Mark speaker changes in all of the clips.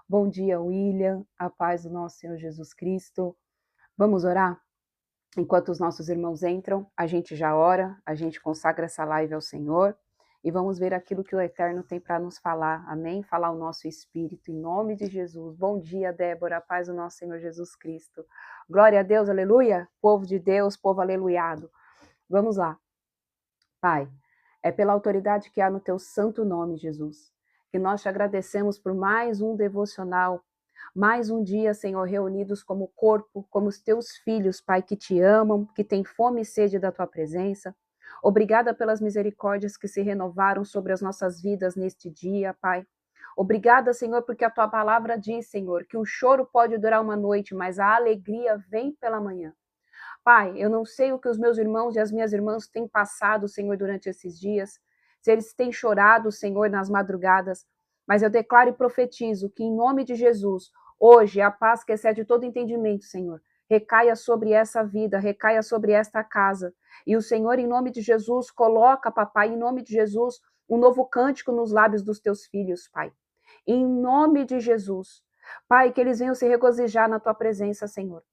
Speaker 1: Bom dia, William. A paz do nosso Senhor Jesus Cristo. Vamos orar? Enquanto os nossos irmãos entram, a gente já ora, a gente consagra essa live ao Senhor e vamos ver aquilo que o Eterno tem para nos falar. Amém? Falar o nosso espírito em nome de Jesus. Bom dia, Débora. A paz do nosso Senhor Jesus Cristo. Glória a Deus, aleluia. Povo de Deus, povo aleluiado. Vamos lá. Pai, é pela autoridade que há no teu santo nome, Jesus, que nós te agradecemos por mais um devocional, mais um dia, Senhor, reunidos como corpo, como os teus filhos, Pai, que te amam, que têm fome e sede da tua presença. Obrigada pelas misericórdias que se renovaram sobre as nossas vidas neste dia, Pai. Obrigada, Senhor, porque a tua palavra diz, Senhor, que o choro pode durar uma noite, mas a alegria vem pela manhã. Pai, eu não sei o que os meus irmãos e as minhas irmãs têm passado, Senhor, durante esses dias, se eles têm chorado, Senhor, nas madrugadas, mas eu declaro e profetizo que, em nome de Jesus, hoje a paz que excede todo entendimento, Senhor, recaia sobre essa vida, recaia sobre esta casa. E o Senhor, em nome de Jesus, coloca, papai, em nome de Jesus, um novo cântico nos lábios dos teus filhos, Pai. Em nome de Jesus. Pai, que eles venham se regozijar na tua presença, Senhor.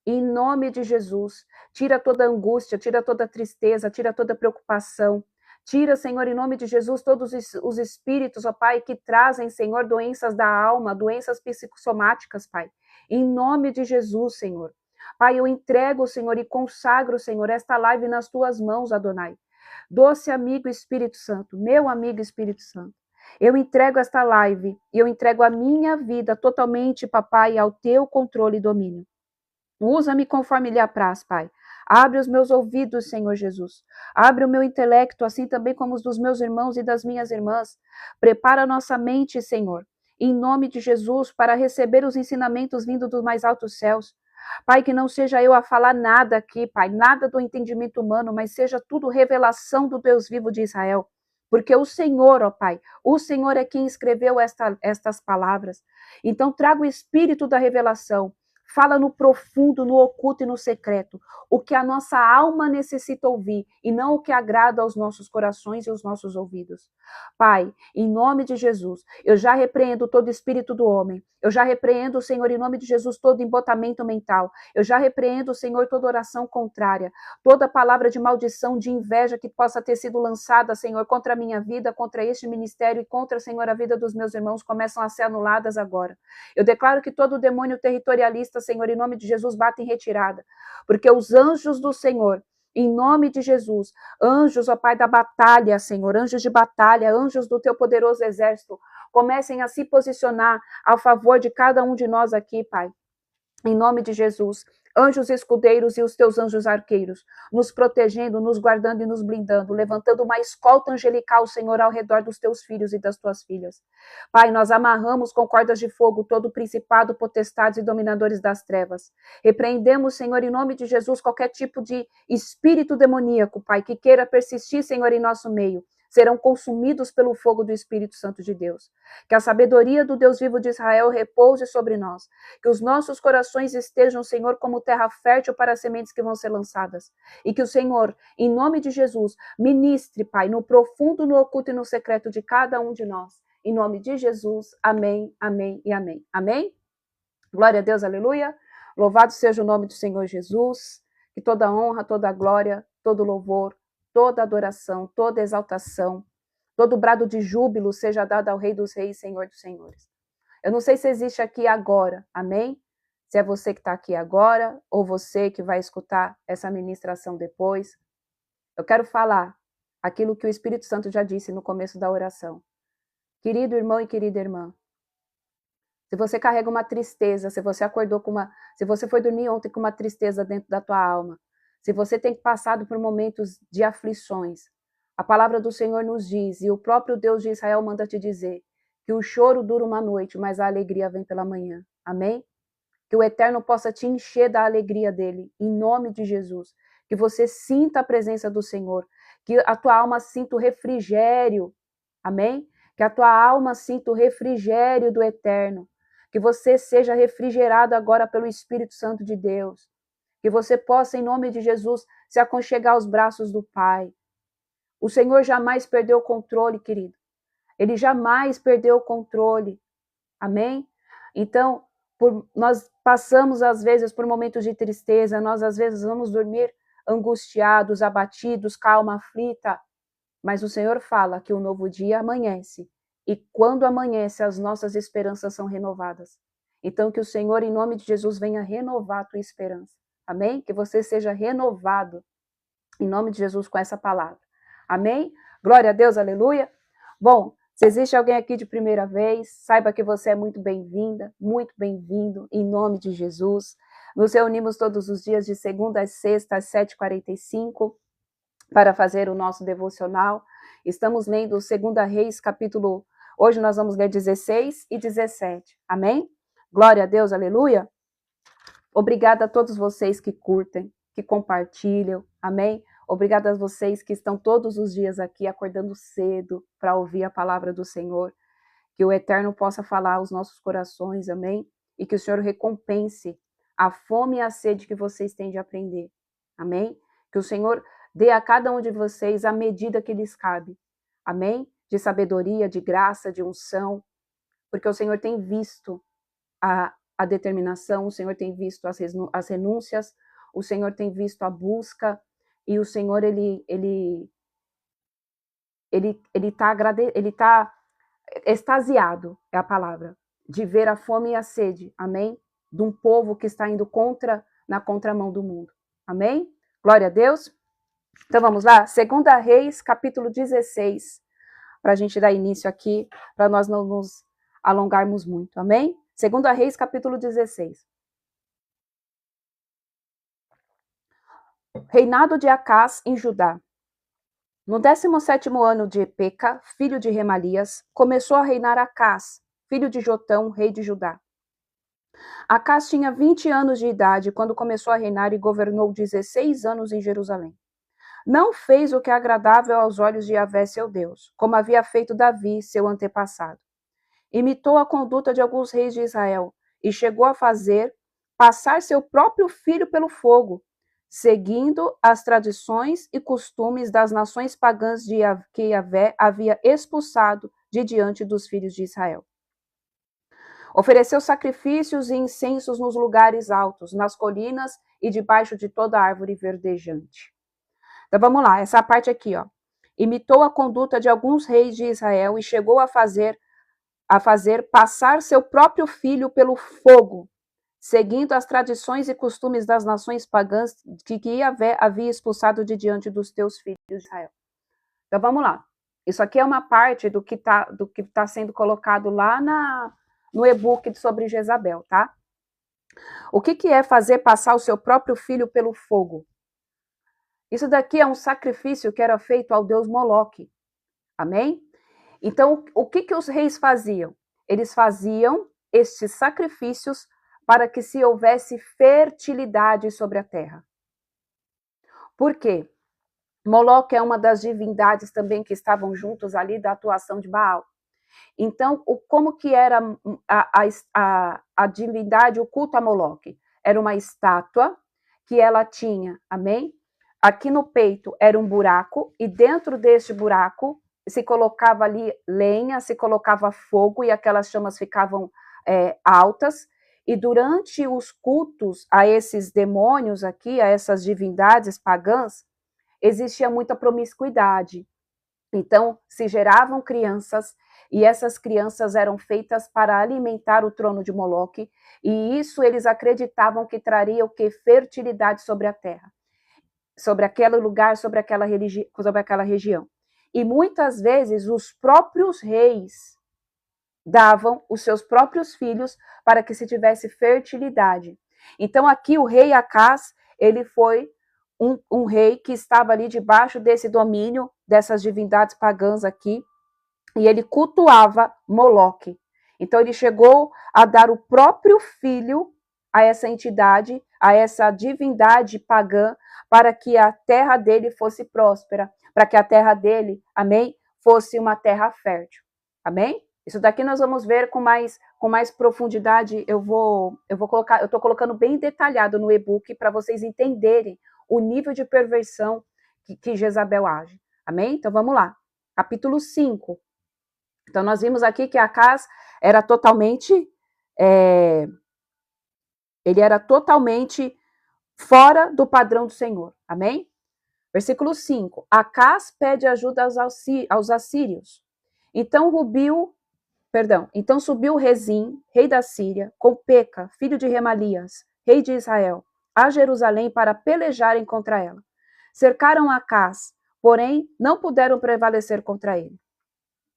Speaker 1: Em nome de Jesus, tira toda angústia, tira toda tristeza, tira toda preocupação. Tira, Senhor, em nome de Jesus, todos os espíritos, ó Pai, que trazem, Senhor, doenças da alma, doenças psicossomáticas, Pai. Em nome de Jesus, Senhor. Pai, eu entrego, Senhor, e consagro, Senhor, esta live nas tuas mãos, Adonai. Doce amigo Espírito Santo, meu amigo Espírito Santo. Eu entrego esta live e eu entrego a minha vida totalmente, papai, ao teu controle e domínio. Usa-me conforme lhe apraz, Pai. Abre os meus ouvidos, Senhor Jesus. Abre o meu intelecto, assim também como os dos meus irmãos e das minhas irmãs. Prepara nossa mente, Senhor, em nome de Jesus, para receber os ensinamentos vindo dos mais altos céus. Pai, que não seja eu a falar nada aqui, Pai, nada do entendimento humano, mas seja tudo revelação do Deus vivo de Israel. Porque o Senhor, ó Pai, o Senhor é quem escreveu estas palavras. Então, traga o espírito da revelação. Fala no profundo, no oculto e no secreto, o que a nossa alma necessita ouvir e não o que agrada aos nossos corações e aos nossos ouvidos. Pai, em nome de Jesus, eu já repreendo todo espírito do homem, eu já repreendo, Senhor, em nome de Jesus, todo embotamento mental, eu já repreendo, Senhor, toda oração contrária, toda palavra de maldição, de inveja que possa ter sido lançada, Senhor, contra a minha vida, contra este ministério e contra, Senhor, a vida dos meus irmãos, começam a ser anuladas agora. Eu declaro que todo demônio territorialista, Senhor, em nome de Jesus, bate em retirada. Porque os anjos do Senhor, em nome de Jesus, anjos, ó Pai, da batalha, Senhor, anjos de batalha, anjos do teu poderoso exército, comecem a se posicionar a favor de cada um de nós aqui, Pai. Em nome de Jesus, anjos escudeiros e os teus anjos arqueiros, nos protegendo, nos guardando e nos blindando, levantando uma escolta angelical, Senhor, ao redor dos teus filhos e das tuas filhas. Pai, nós amarramos com cordas de fogo todo o principado, potestades e dominadores das trevas. Repreendemos, Senhor, em nome de Jesus, qualquer tipo de espírito demoníaco, Pai, que queira persistir, Senhor, em nosso meio. Serão consumidos pelo fogo do Espírito Santo de Deus. Que a sabedoria do Deus vivo de Israel repouse sobre nós. Que os nossos corações estejam, Senhor, como terra fértil para as sementes que vão ser lançadas. E que o Senhor, em nome de Jesus, ministre, Pai, no profundo, no oculto e no secreto de cada um de nós. Em nome de Jesus, amém, amém e amém. Amém? Glória a Deus, aleluia. Louvado seja o nome do Senhor Jesus. Que toda honra, toda glória, todo louvor, toda adoração, toda exaltação, todo brado de júbilo seja dado ao Rei dos Reis, Senhor dos Senhores. Eu não sei se existe aqui agora, amém? Se é você que está aqui agora, ou você que vai escutar essa ministração depois. Eu quero falar aquilo que o Espírito Santo já disse no começo da oração. Querido irmão e querida irmã, se você carrega uma tristeza, se você acordou com se você foi dormir ontem com uma tristeza dentro da tua alma, se você tem passado por momentos de aflições, a palavra do Senhor nos diz, e o próprio Deus de Israel manda te dizer, que o choro dura uma noite, mas a alegria vem pela manhã. Amém? Que o Eterno possa te encher da alegria dele, em nome de Jesus. Que você sinta a presença do Senhor, que a tua alma sinta o refrigério. Amém? Que a tua alma sinta o refrigério do Eterno. Que você seja refrigerado agora pelo Espírito Santo de Deus. Que você possa, em nome de Jesus, se aconchegar aos braços do Pai. O Senhor jamais perdeu o controle, querido. Ele jamais perdeu o controle. Amém? Então, nós passamos às vezes por momentos de tristeza, nós às vezes vamos dormir angustiados, abatidos, calma, aflita, mas o Senhor fala que o novo dia amanhece, e quando amanhece as nossas esperanças são renovadas. Então que o Senhor, em nome de Jesus, venha renovar a tua esperança. Amém? Que você seja renovado em nome de Jesus com essa palavra. Amém? Glória a Deus, aleluia. Bom, se existe alguém aqui de primeira vez, saiba que você é muito bem-vinda, muito bem-vindo, em nome de Jesus. Nos reunimos todos os dias de segunda a sexta, às 7h45, para fazer o nosso devocional. Estamos lendo 2 Reis, capítulo... Hoje nós vamos ler 16 e 17. Amém? Glória a Deus, aleluia. Obrigada a todos vocês que curtem, que compartilham. Amém? Obrigada a vocês que estão todos os dias aqui acordando cedo para ouvir a palavra do Senhor. Que o Eterno possa falar aos nossos corações, amém? E que o Senhor recompense a fome e a sede que vocês têm de aprender. Amém? Que o Senhor dê a cada um de vocês a medida que lhes cabe. Amém? De sabedoria, de graça, de unção. Porque o Senhor tem visto a determinação, o Senhor tem visto as renúncias, o Senhor tem visto a busca, e o Senhor, ele tá extasiado, é a palavra, de ver a fome e a sede, amém? De um povo que está indo na contramão do mundo, amém? Glória a Deus. Então vamos lá, 2 Reis, capítulo 16, para a gente dar início aqui, para nós não nos alongarmos muito, amém? 2 Reis, capítulo 16. Reinado de Acás em Judá. No 17º ano de Peca, filho de Remalias, começou a reinar Acás, filho de Jotão, rei de Judá. Acás tinha 20 anos de idade quando começou a reinar e governou 16 anos em Jerusalém. Não fez o que é agradável aos olhos de Yahvé, seu Deus, como havia feito Davi, seu antepassado. Imitou a conduta de alguns reis de Israel e chegou a fazer passar seu próprio filho pelo fogo, seguindo as tradições e costumes das nações pagãs que Yahvé havia expulsado de diante dos filhos de Israel. Ofereceu sacrifícios e incensos nos lugares altos, nas colinas e debaixo de toda árvore verdejante. Então vamos lá, essa parte aqui, ó. Imitou a conduta de alguns reis de Israel e chegou a fazer passar seu próprio filho pelo fogo, seguindo as tradições e costumes das nações pagãs que Yahvé havia expulsado de diante dos teus filhos de Israel. Então vamos lá. Isso aqui é uma parte do que tá sendo colocado lá no e-book sobre Jezabel, tá? O que é fazer passar o seu próprio filho pelo fogo? Isso daqui é um sacrifício que era feito ao deus Moloque. Amém? Então, o que os reis faziam? Eles faziam estes sacrifícios para que se houvesse fertilidade sobre a terra. Por quê? Moloque é uma das divindades também que estavam juntos ali da atuação de Baal. Então, como que era a divindade, o culto a Moloque? Era uma estátua que ela tinha, amém? Aqui no peito era um buraco, e dentro deste buraco se colocava ali lenha, se colocava fogo, e aquelas chamas ficavam altas, e durante os cultos a esses demônios aqui, a essas divindades pagãs, existia muita promiscuidade. Então, se geravam crianças, e essas crianças eram feitas para alimentar o trono de Moloque, e isso eles acreditavam que traria o que? Fertilidade sobre a terra, sobre aquele lugar, sobre aquela região. E muitas vezes os próprios reis davam os seus próprios filhos para que se tivesse fertilidade. Então aqui o rei Acás, ele foi um rei que estava ali debaixo desse domínio dessas divindades pagãs aqui, e ele cultuava Moloque. Então ele chegou a dar o próprio filho a essa entidade, a essa divindade pagã, para que a terra dele fosse próspera, para que a terra dele, amém, fosse uma terra fértil. Amém? Isso daqui nós vamos ver com mais profundidade. Eu estou colocando bem detalhado no e-book para vocês entenderem o nível de perversão que Jezabel age. Amém? Então vamos lá. Capítulo 5. Então, nós vimos aqui que Acaz era totalmente, ele era totalmente fora do padrão do Senhor. Amém? Versículo 5. Acaz pede ajuda aos assírios. Então subiu Rezim, rei da Síria, com Peca, filho de Remalias, rei de Israel, a Jerusalém para pelejarem contra ela. Cercaram Acaz, porém não puderam prevalecer contra ele.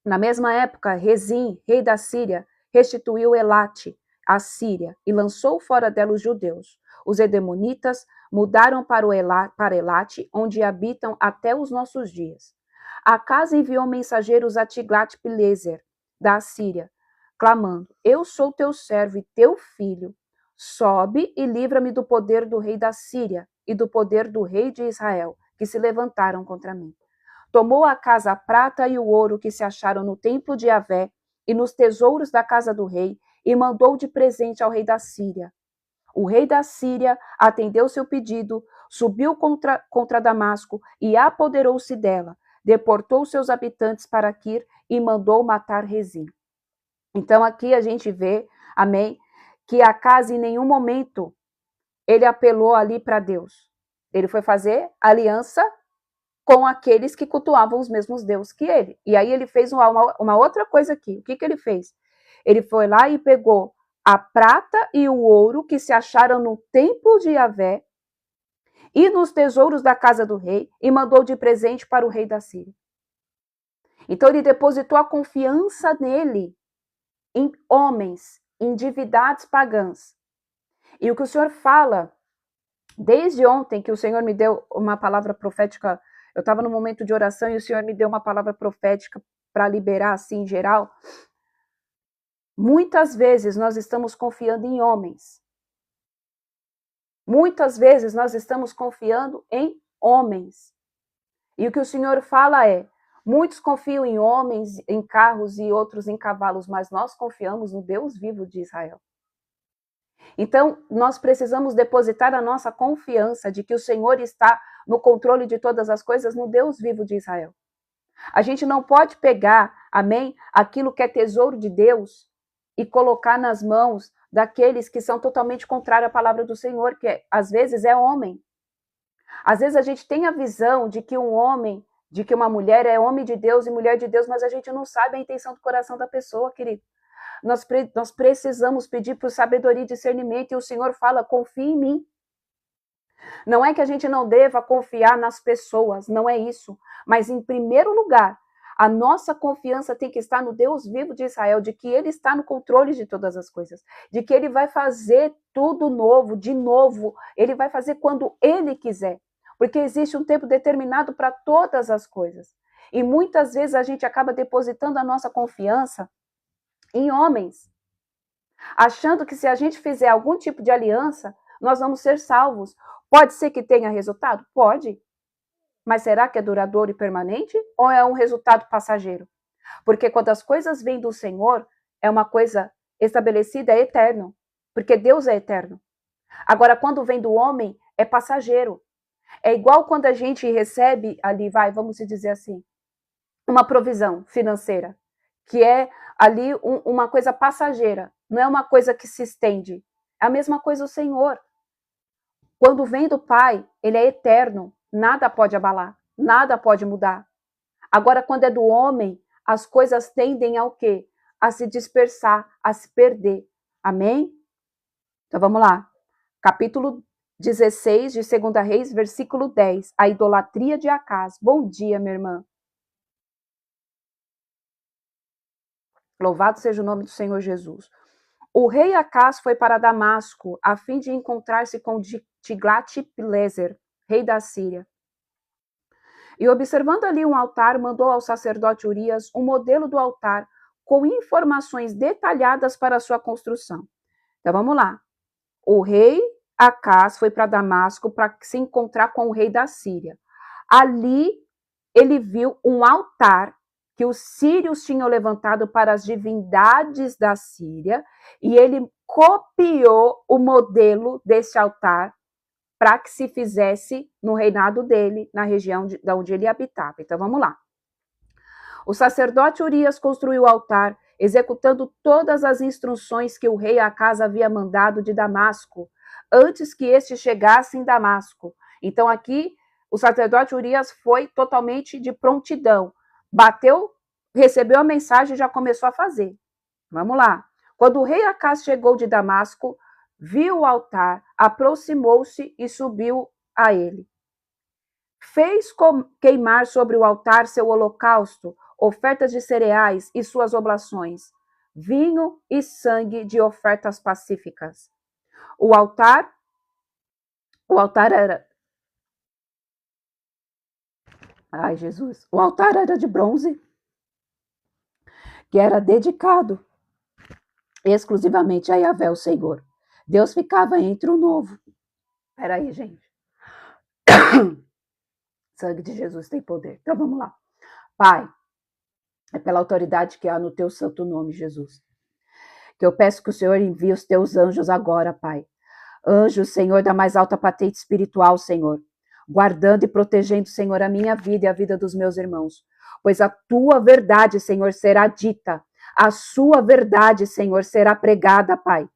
Speaker 1: Na mesma época, Rezim, rei da Síria, restituiu Elate, a Síria, e lançou fora dela os judeus. Os edemonitas mudaram para Elate, onde habitam até os nossos dias. Acaz enviou mensageiros a Tiglat-Pileser, da Síria, clamando: Eu sou teu servo e teu filho. Sobe e livra-me do poder do rei da Síria e do poder do rei de Israel, que se levantaram contra mim. Tomou Acaz a prata e o ouro que se acharam no templo de Yahvé e nos tesouros da casa do rei, e mandou de presente ao rei da Síria. O rei da Síria atendeu seu pedido, subiu contra Damasco e apoderou-se dela, deportou seus habitantes para Quir e mandou matar Rezim. Então aqui a gente vê, amém, que Acaz em nenhum momento ele apelou ali para Deus. Ele foi fazer aliança com aqueles que cultuavam os mesmos deuses que ele. E aí ele fez uma outra coisa aqui. O que ele fez? Ele foi lá e pegou a prata e o ouro que se acharam no templo de Yahvé e nos tesouros da casa do rei e mandou de presente para o rei da Síria. Então ele depositou a confiança nele em homens, em divindades pagãs. E o que o Senhor fala, desde ontem que o Senhor me deu uma palavra profética, eu estava no momento de oração e o Senhor me deu uma palavra profética para liberar assim em geral. Muitas vezes nós estamos confiando em homens. Muitas vezes nós estamos confiando em homens. E o que o Senhor fala é: muitos confiam em homens, em carros e outros em cavalos, mas nós confiamos no Deus vivo de Israel. Então, nós precisamos depositar a nossa confiança de que o Senhor está no controle de todas as coisas no Deus vivo de Israel. A gente não pode pegar, amém, aquilo que é tesouro de Deus e colocar nas mãos daqueles que são totalmente contrários à palavra do Senhor, que às vezes é homem. Às vezes a gente tem a visão de que um homem, de que uma mulher é homem de Deus e mulher de Deus, mas a gente não sabe a intenção do coração da pessoa, querido. Nós precisamos pedir por sabedoria e discernimento, e o Senhor fala: confie em mim. Não é que a gente não deva confiar nas pessoas, não é isso. Mas, em primeiro lugar, a nossa confiança tem que estar no Deus vivo de Israel, de que Ele está no controle de todas as coisas, de que Ele vai fazer tudo novo, de novo. Ele vai fazer quando Ele quiser, porque existe um tempo determinado para todas as coisas. E muitas vezes a gente acaba depositando a nossa confiança em homens, achando que se a gente fizer algum tipo de aliança, nós vamos ser salvos. Pode ser que tenha resultado? Pode. Mas será que é duradouro e permanente? Ou é um resultado passageiro? Porque quando as coisas vêm do Senhor, é uma coisa estabelecida, é eterno. Porque Deus é eterno. Agora, quando vem do homem, é passageiro. É igual quando a gente recebe ali, vamos dizer assim, uma provisão financeira, que é ali uma coisa passageira, não é uma coisa que se estende. É a mesma coisa o Senhor. Quando vem do Pai, Ele é eterno, nada pode abalar, nada pode mudar. Agora, quando é do homem, as coisas tendem ao quê? A se dispersar, a se perder. Amém? Então vamos lá. Capítulo 16 de 2 Reis, versículo 10. A idolatria de Acaz. Bom dia, minha irmã. Louvado seja o nome do Senhor Jesus. O rei Acaz foi para Damasco, a fim de encontrar-se com Tiglat-Pileser, rei da Síria. E observando ali um altar, mandou ao sacerdote Urias um modelo do altar com informações detalhadas para a sua construção. Então vamos lá. O rei Acaz foi para Damasco para se encontrar com o rei da Síria. Ali ele viu um altar que os sírios tinham levantado para as divindades da Síria, e ele copiou o modelo desse altar para que se fizesse no reinado dele, na região de onde ele habitava. Então vamos lá. O sacerdote Urias construiu o altar, executando todas as instruções que o rei Acaz havia mandado de Damasco, antes que este chegasse em Damasco. Então aqui o sacerdote Urias foi totalmente de prontidão. Bateu, recebeu a mensagem e já começou a fazer. Vamos lá. Quando o rei Acaz chegou de Damasco, viu o altar, aproximou-se e subiu a ele. Fez queimar sobre o altar seu holocausto, ofertas de cereais e suas oblações, vinho e sangue de ofertas pacíficas. O altar era... Ai, Jesus. O altar era de bronze, que era dedicado exclusivamente a Yahvé, o Senhor. Deus ficava entre o novo. Peraí, gente. Sangue de Jesus tem poder. Então vamos lá. Pai, é pela autoridade que há no teu santo nome, Jesus, que eu peço que o Senhor envie os teus anjos agora, Pai. Anjos, Senhor, da mais alta patente espiritual, Senhor, guardando e protegendo, Senhor, a minha vida e a vida dos meus irmãos. Pois a tua verdade, Senhor, será dita. A sua verdade, Senhor, será pregada, Pai.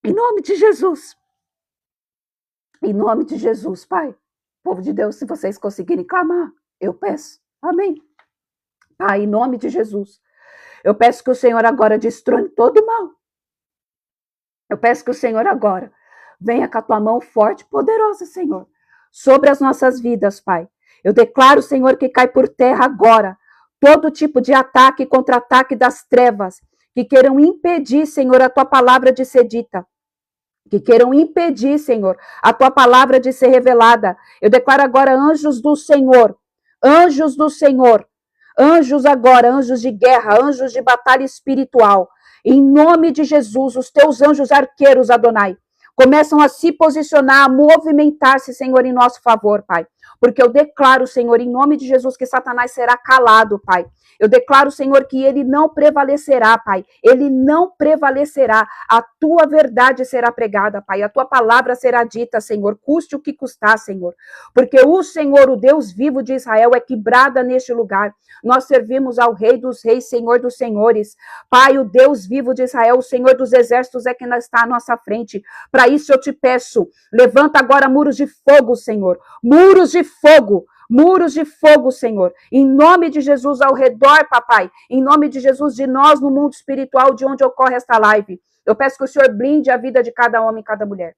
Speaker 1: Em nome de Jesus. Em nome de Jesus, Pai. Povo de Deus, se vocês conseguirem clamar, eu peço. Amém. Pai, em nome de Jesus. Eu peço que o Senhor agora destrone todo o mal. Eu peço que o Senhor agora venha com a tua mão forte e poderosa, Senhor, sobre as nossas vidas, Pai. Eu declaro, Senhor, que cai por terra agora todo tipo de ataque e contra-ataque das trevas que queiram impedir, Senhor, a tua palavra de ser dita. Que queiram impedir, Senhor, a tua palavra de ser revelada. Eu declaro agora anjos do Senhor, anjos do Senhor, anjos agora, anjos de guerra, anjos de batalha espiritual. Em nome de Jesus, os teus anjos arqueiros, Adonai, começam a se posicionar, a movimentar-se, Senhor, em nosso favor, Pai. Porque eu declaro, Senhor, em nome de Jesus, que Satanás será calado, Pai. Eu declaro, Senhor, que ele não prevalecerá, Pai. Ele não prevalecerá. A tua verdade será pregada, Pai. A tua palavra será dita, Senhor. Custe o que custar, Senhor. Porque o Senhor, o Deus vivo de Israel, é que brada neste lugar. Nós servimos ao Rei dos Reis, Senhor dos Senhores. Pai, o Deus vivo de Israel, o Senhor dos Exércitos é quem está à nossa frente. Para isso eu te peço, levanta agora muros de fogo, Senhor. Muros de fogo. Muros de fogo, Senhor, em nome de Jesus ao redor, papai, em nome de Jesus de nós no mundo espiritual de onde ocorre esta live. Eu peço que o Senhor blinde a vida de cada homem e cada mulher.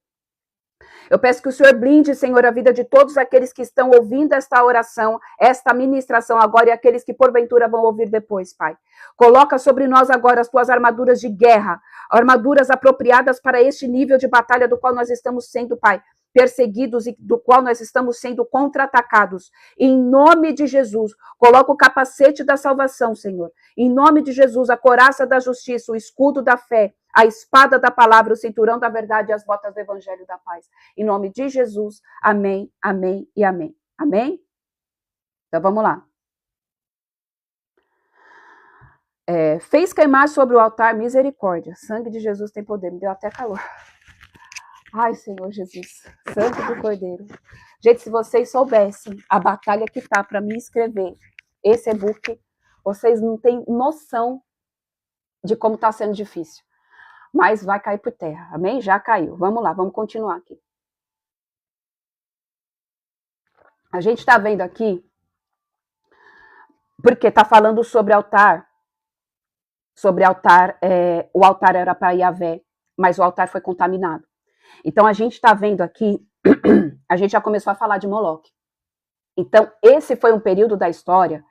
Speaker 1: Eu peço que o Senhor blinde, Senhor, a vida de todos aqueles que estão ouvindo esta oração, esta ministração agora e aqueles que porventura vão ouvir depois, Pai. Coloca sobre nós agora as tuas armaduras de guerra, armaduras apropriadas para este nível de batalha do qual nós estamos sendo, Pai, perseguidos e do qual nós estamos sendo contra-atacados. Em nome de Jesus, coloca o capacete da salvação, Senhor. Em nome de Jesus, a couraça da justiça, o escudo da fé, a espada da palavra, o cinturão da verdade e as botas do evangelho da paz. Em nome de Jesus, amém, amém e amém. Amém? Então vamos lá. Fez queimar sobre o altar misericórdia. Sangue de Jesus tem poder. Me deu até calor. Ai, Senhor Jesus, sangue do Cordeiro. Gente, se vocês soubessem a batalha que tá para me escrever esse e-book, vocês não têm noção de como tá sendo difícil. Mas vai cair por terra, amém? Já caiu. Vamos lá, vamos continuar aqui. A gente tá vendo aqui, porque tá falando sobre altar. Sobre altar, o altar era para Yahvé, mas o altar foi contaminado. Então, a gente está vendo aqui, a gente já começou a falar de Moloque. Então, esse foi um período da história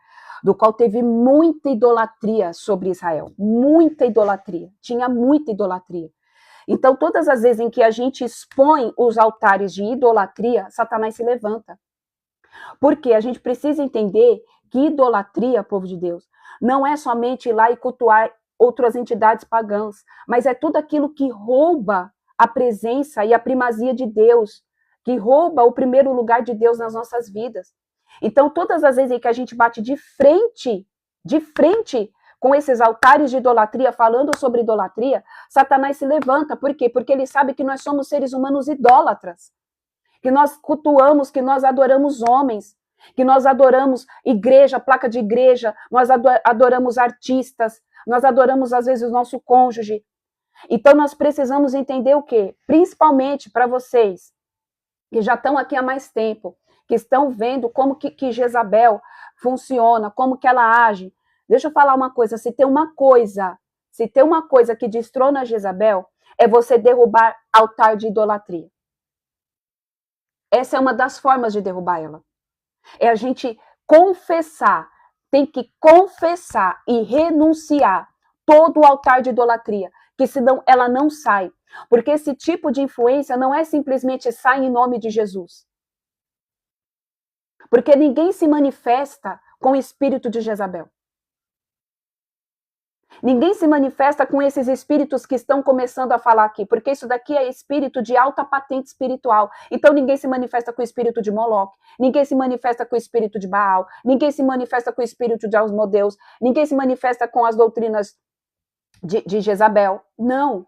Speaker 1: do qual teve muita idolatria sobre Israel. Muita idolatria. Tinha muita idolatria. Então, todas as vezes em que a gente expõe os altares de idolatria, Satanás se levanta. Porque a gente precisa entender que idolatria, povo de Deus, não é somente ir lá e cultuar outras entidades pagãs, mas é tudo aquilo que rouba a presença e a primazia de Deus, que rouba o primeiro lugar de Deus nas nossas vidas. Então, todas as vezes em que a gente bate de frente com esses altares de idolatria, falando sobre idolatria, Satanás se levanta. Por quê? Porque ele sabe que nós somos seres humanos idólatras, que nós cultuamos, que nós adoramos homens, que nós adoramos igreja, placa de igreja, nós adoramos artistas, nós adoramos às vezes o nosso cônjuge. Então nós precisamos entender o quê? Principalmente para vocês que já estão aqui há mais tempo, que estão vendo como que Jezabel funciona, como que ela age. Deixa eu falar uma coisa, se tem uma coisa que destrona Jezabel, é você derrubar altar de idolatria. Essa é uma das formas de derrubar ela. É a gente confessar, tem que confessar e renunciar todo o altar de idolatria, que senão ela não sai. Porque esse tipo de influência não é simplesmente sai em nome de Jesus. Porque ninguém se manifesta com o espírito de Jezabel. Ninguém se manifesta com esses espíritos que estão começando a falar aqui, porque isso daqui é espírito de alta patente espiritual. Então ninguém se manifesta com o espírito de Moloque, ninguém se manifesta com o espírito de Baal, ninguém se manifesta com o espírito de Asmodeus, ninguém se manifesta com as doutrinas de Jezabel. Não.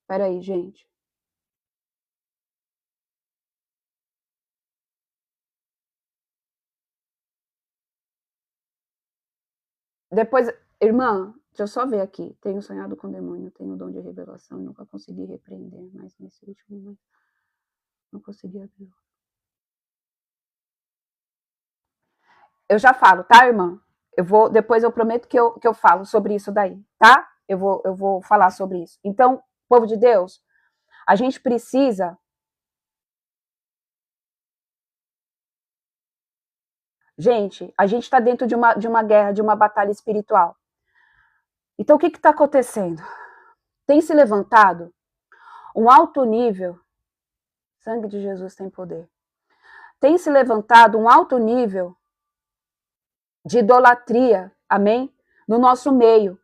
Speaker 1: Peraí, gente. Depois, irmã, deixa eu só ver aqui. Tenho sonhado com o demônio, tenho o dom de revelação e nunca consegui repreender, mas nesse último momento não consegui abrir. Eu já falo, tá, irmã? Depois eu prometo que eu falo sobre isso daí, tá? Eu vou falar sobre isso. Então, povo de Deus, a gente precisa... Gente, a gente está dentro de uma guerra, de uma batalha espiritual. Então, o que está acontecendo? Tem se levantado um alto nível, sangue de Jesus tem poder, tem se levantado um alto nível de idolatria, amém? No nosso meio.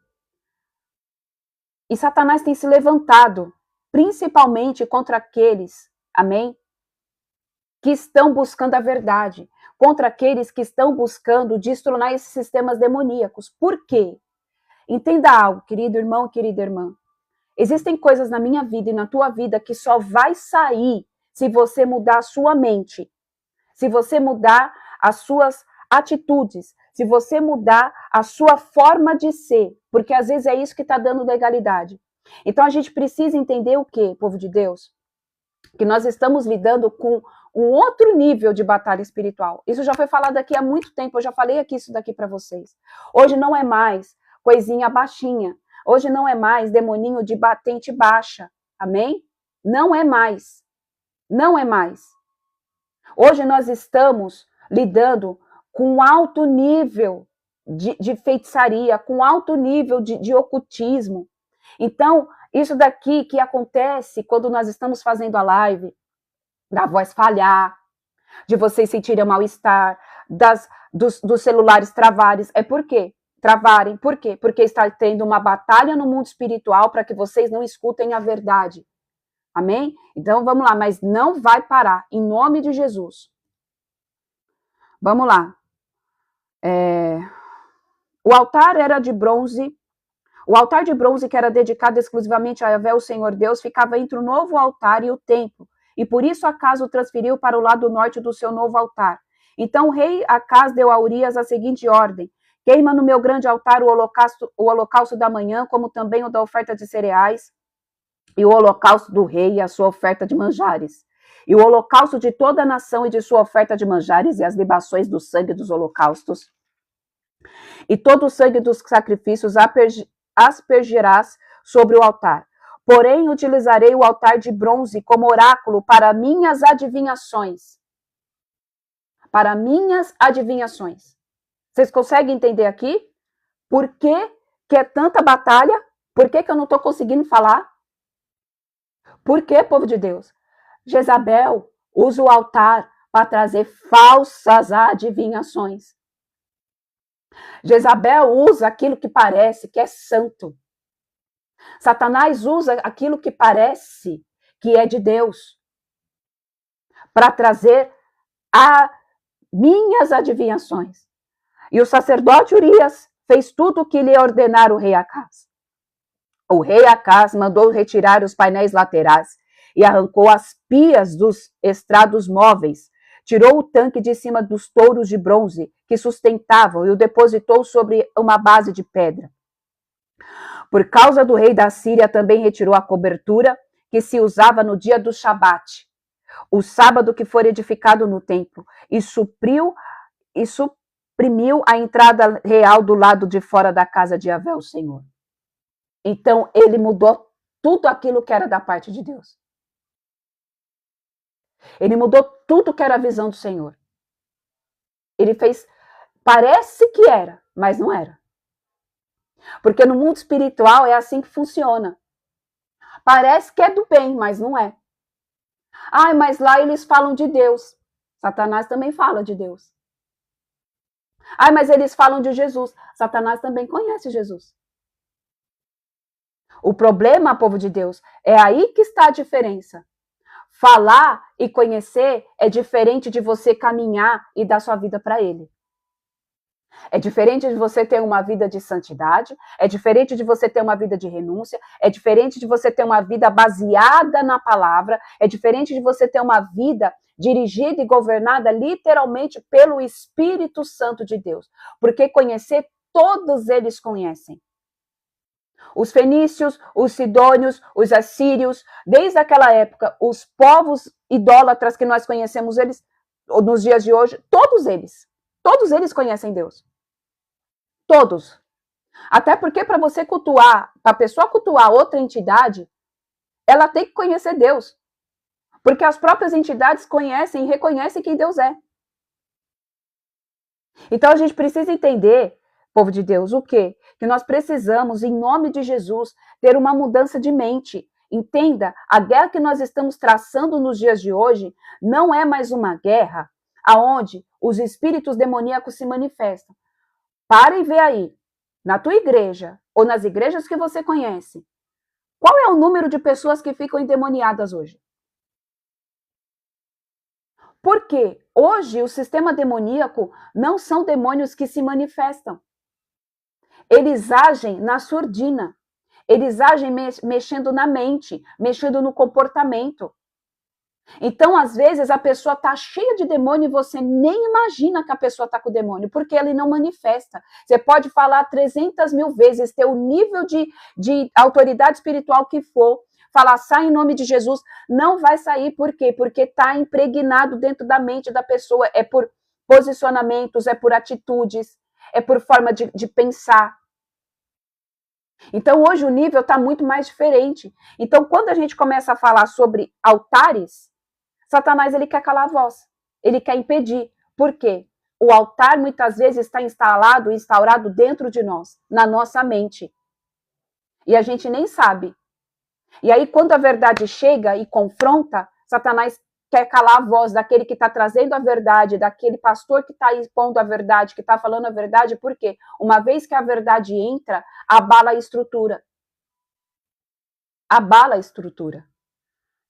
Speaker 1: E Satanás tem se levantado, principalmente contra aqueles, amém? Que estão buscando a verdade, contra aqueles que estão buscando destronar esses sistemas demoníacos. Por quê? Entenda algo, querido irmão, querida irmã. Existem coisas na minha vida e na tua vida que só vai sair se você mudar a sua mente, se você mudar as suas atitudes, se você mudar a sua forma de ser, porque às vezes é isso que está dando legalidade. Então a gente precisa entender o quê, povo de Deus? Que nós estamos lidando com um outro nível de batalha espiritual. Isso já foi falado aqui há muito tempo, eu já falei aqui isso daqui para vocês. Hoje não é mais coisinha baixinha. Hoje não é mais demoninho de batente baixa. Amém? Não é mais. Não é mais. Hoje nós estamos lidando com um alto nível de feitiçaria, com alto nível de ocultismo. Então, isso daqui que acontece quando nós estamos fazendo a live, da voz falhar, de vocês sentirem mal-estar, dos celulares travarem, é por quê? Travarem, por quê? Porque está tendo uma batalha no mundo espiritual para que vocês não escutem a verdade. Amém? Então vamos lá, mas não vai parar, em nome de Jesus. Vamos lá. O altar era de bronze. O altar de bronze, que era dedicado exclusivamente a Yahvé, o Senhor Deus, ficava entre o novo altar e o templo. E por isso Acas o transferiu para o lado norte do seu novo altar. Então o rei Acas deu a Urias a seguinte ordem: queima no meu grande altar o holocausto da manhã, como também o da oferta de cereais, e o holocausto do rei e a sua oferta de manjares. E o holocausto de toda a nação e de sua oferta de manjares e as libações do sangue dos holocaustos. E todo o sangue dos sacrifícios aspergirás sobre o altar. Porém, utilizarei o altar de bronze como oráculo para minhas adivinhações. Para minhas adivinhações. Vocês conseguem entender aqui? Por que é tanta batalha? Por que eu não estou conseguindo falar? Por que, povo de Deus? Jezabel usa o altar para trazer falsas adivinhações. Jezabel usa aquilo que parece que é santo. Satanás usa aquilo que parece que é de Deus para trazer minhas adivinhações. E o sacerdote Urias fez tudo o que lhe ordenara o rei Acas. O rei Acas mandou retirar os painéis laterais e arrancou as pias dos estrados móveis, tirou o tanque de cima dos touros de bronze que sustentavam e o depositou sobre uma base de pedra. Por causa do rei da Síria, também retirou a cobertura que se usava no dia do Shabat, o sábado que for edificado no templo, e suprimiu a entrada real do lado de fora da casa de Yahvé, o Senhor. Então, ele mudou tudo aquilo que era da parte de Deus. Ele mudou tudo que era a visão do Senhor. Ele fez, parece que era, mas não era. Porque no mundo espiritual é assim que funciona. Parece que é do bem, mas não é. Ah, mas lá eles falam de Deus. Satanás também fala de Deus. Ah, mas eles falam de Jesus. Satanás também conhece Jesus. O problema, povo de Deus, é aí que está a diferença. Falar e conhecer é diferente de você caminhar e dar sua vida para ele. É diferente de você ter uma vida de santidade, é diferente de você ter uma vida de renúncia, é diferente de você ter uma vida baseada na palavra, é diferente de você ter uma vida dirigida e governada literalmente pelo Espírito Santo de Deus. Porque conhecer, todos eles conhecem. Os fenícios, os sidônios, os assírios, desde aquela época, os povos idólatras que nós conhecemos eles nos dias de hoje, todos eles conhecem Deus. Todos. Até porque para você cultuar, para a pessoa cultuar outra entidade, ela tem que conhecer Deus. Porque as próprias entidades conhecem e reconhecem quem Deus é. Então a gente precisa entender, povo de Deus, o quê? Que nós precisamos, em nome de Jesus, ter uma mudança de mente. Entenda, a guerra que nós estamos traçando nos dias de hoje não é mais uma guerra aonde os espíritos demoníacos se manifestam. Para e vê aí, na tua igreja, ou nas igrejas que você conhece, qual é o número de pessoas que ficam endemoniadas hoje? Porque hoje o sistema demoníaco não são demônios que se manifestam. Eles agem na surdina. Eles agem mexendo na mente, mexendo no comportamento. Então, às vezes, a pessoa está cheia de demônio e você nem imagina que a pessoa está com o demônio, porque ele não manifesta. Você pode falar 300.000 vezes, ter o nível de autoridade espiritual que for, falar, sai em nome de Jesus, não vai sair. Por quê? Porque está impregnado dentro da mente da pessoa. É por posicionamentos, é por atitudes, é por forma de pensar. Então, hoje o nível está muito mais diferente. Então, quando a gente começa a falar sobre altares, Satanás, ele quer calar a voz, ele quer impedir. Por quê? O altar muitas vezes está instaurado dentro de nós, na nossa mente. E a gente nem sabe. E aí, quando a verdade chega e confronta, Satanás quer calar a voz daquele que está trazendo a verdade, daquele pastor que está expondo a verdade, que está falando a verdade. Por quê? Uma vez que a verdade entra, abala a estrutura. Abala a estrutura.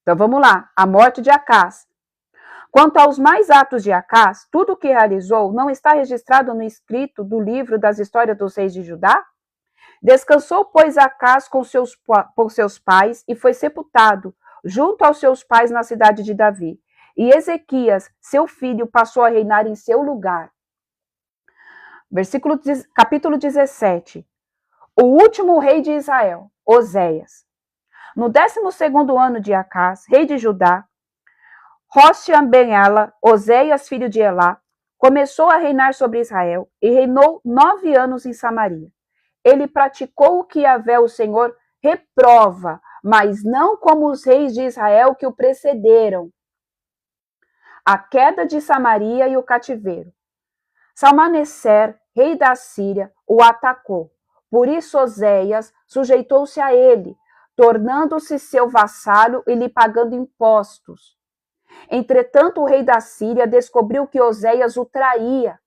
Speaker 1: Então vamos lá, a morte de Acás. Quanto aos mais atos de Acás, tudo o que realizou não está registrado no escrito do livro das histórias dos reis de Judá? Descansou, pois, Acás com seus pais e foi sepultado junto aos seus pais na cidade de Davi. E Ezequias, seu filho, passou a reinar em seu lugar. Capítulo 17. O último rei de Israel, Oséias. No 12º ano de Acás, rei de Judá, Hoshea ben Ela, Oséias, filho de Elá, começou a reinar sobre Israel e reinou 9 anos em Samaria. Ele praticou o que Yahvé, o Senhor, reprova, mas não como os reis de Israel que o precederam. A queda de Samaria e o cativeiro. Salmaneser, rei da Síria, o atacou. Por isso Oséias sujeitou-se a ele, tornando-se seu vassalo e lhe pagando impostos. Entretanto, o rei da Síria descobriu que Oséias o traía.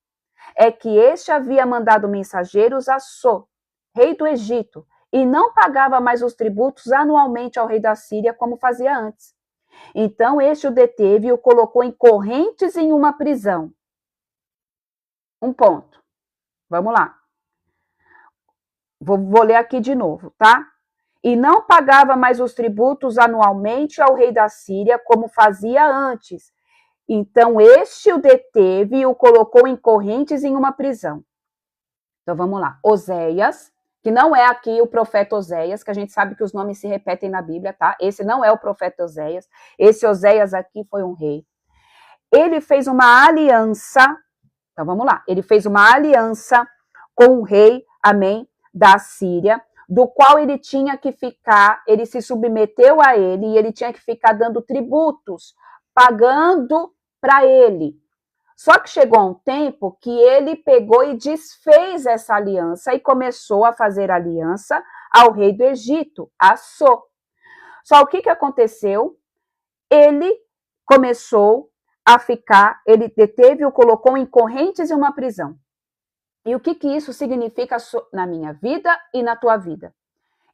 Speaker 1: É que este havia mandado mensageiros a So, rei do Egito, e não pagava mais os tributos anualmente ao rei da Síria como fazia antes. Então este o deteve e o colocou em correntes em uma prisão. Um ponto. Vamos lá. Vou ler aqui de novo, tá? E não pagava mais os tributos anualmente ao rei da Síria como fazia antes. Então este o deteve e o colocou em correntes em uma prisão. Então vamos lá. Oséias, que não é aqui o profeta Oséias, que a gente sabe que os nomes se repetem na Bíblia, tá? Esse não é o profeta Oséias. Esse Oséias aqui foi um rei. Ele fez uma aliança. Então vamos lá. Ele fez uma aliança com o rei, amém, da Síria, do qual ele tinha que ficar, ele se submeteu a ele e ele tinha que ficar dando tributos, pagando para ele. Só que chegou um tempo que ele pegou e desfez essa aliança e começou a fazer aliança ao rei do Egito, a Só. Só o que aconteceu? Ele começou a ficar, ele deteve e o colocou em correntes e uma prisão. E o que isso significa na minha vida e na tua vida?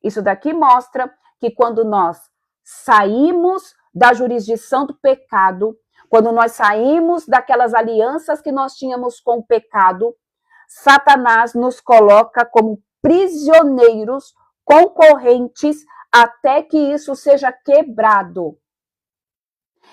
Speaker 1: Isso daqui mostra que quando nós saímos da jurisdição do pecado, quando nós saímos daquelas alianças que nós tínhamos com o pecado, Satanás nos coloca como prisioneiros, concorrentes, até que isso seja quebrado.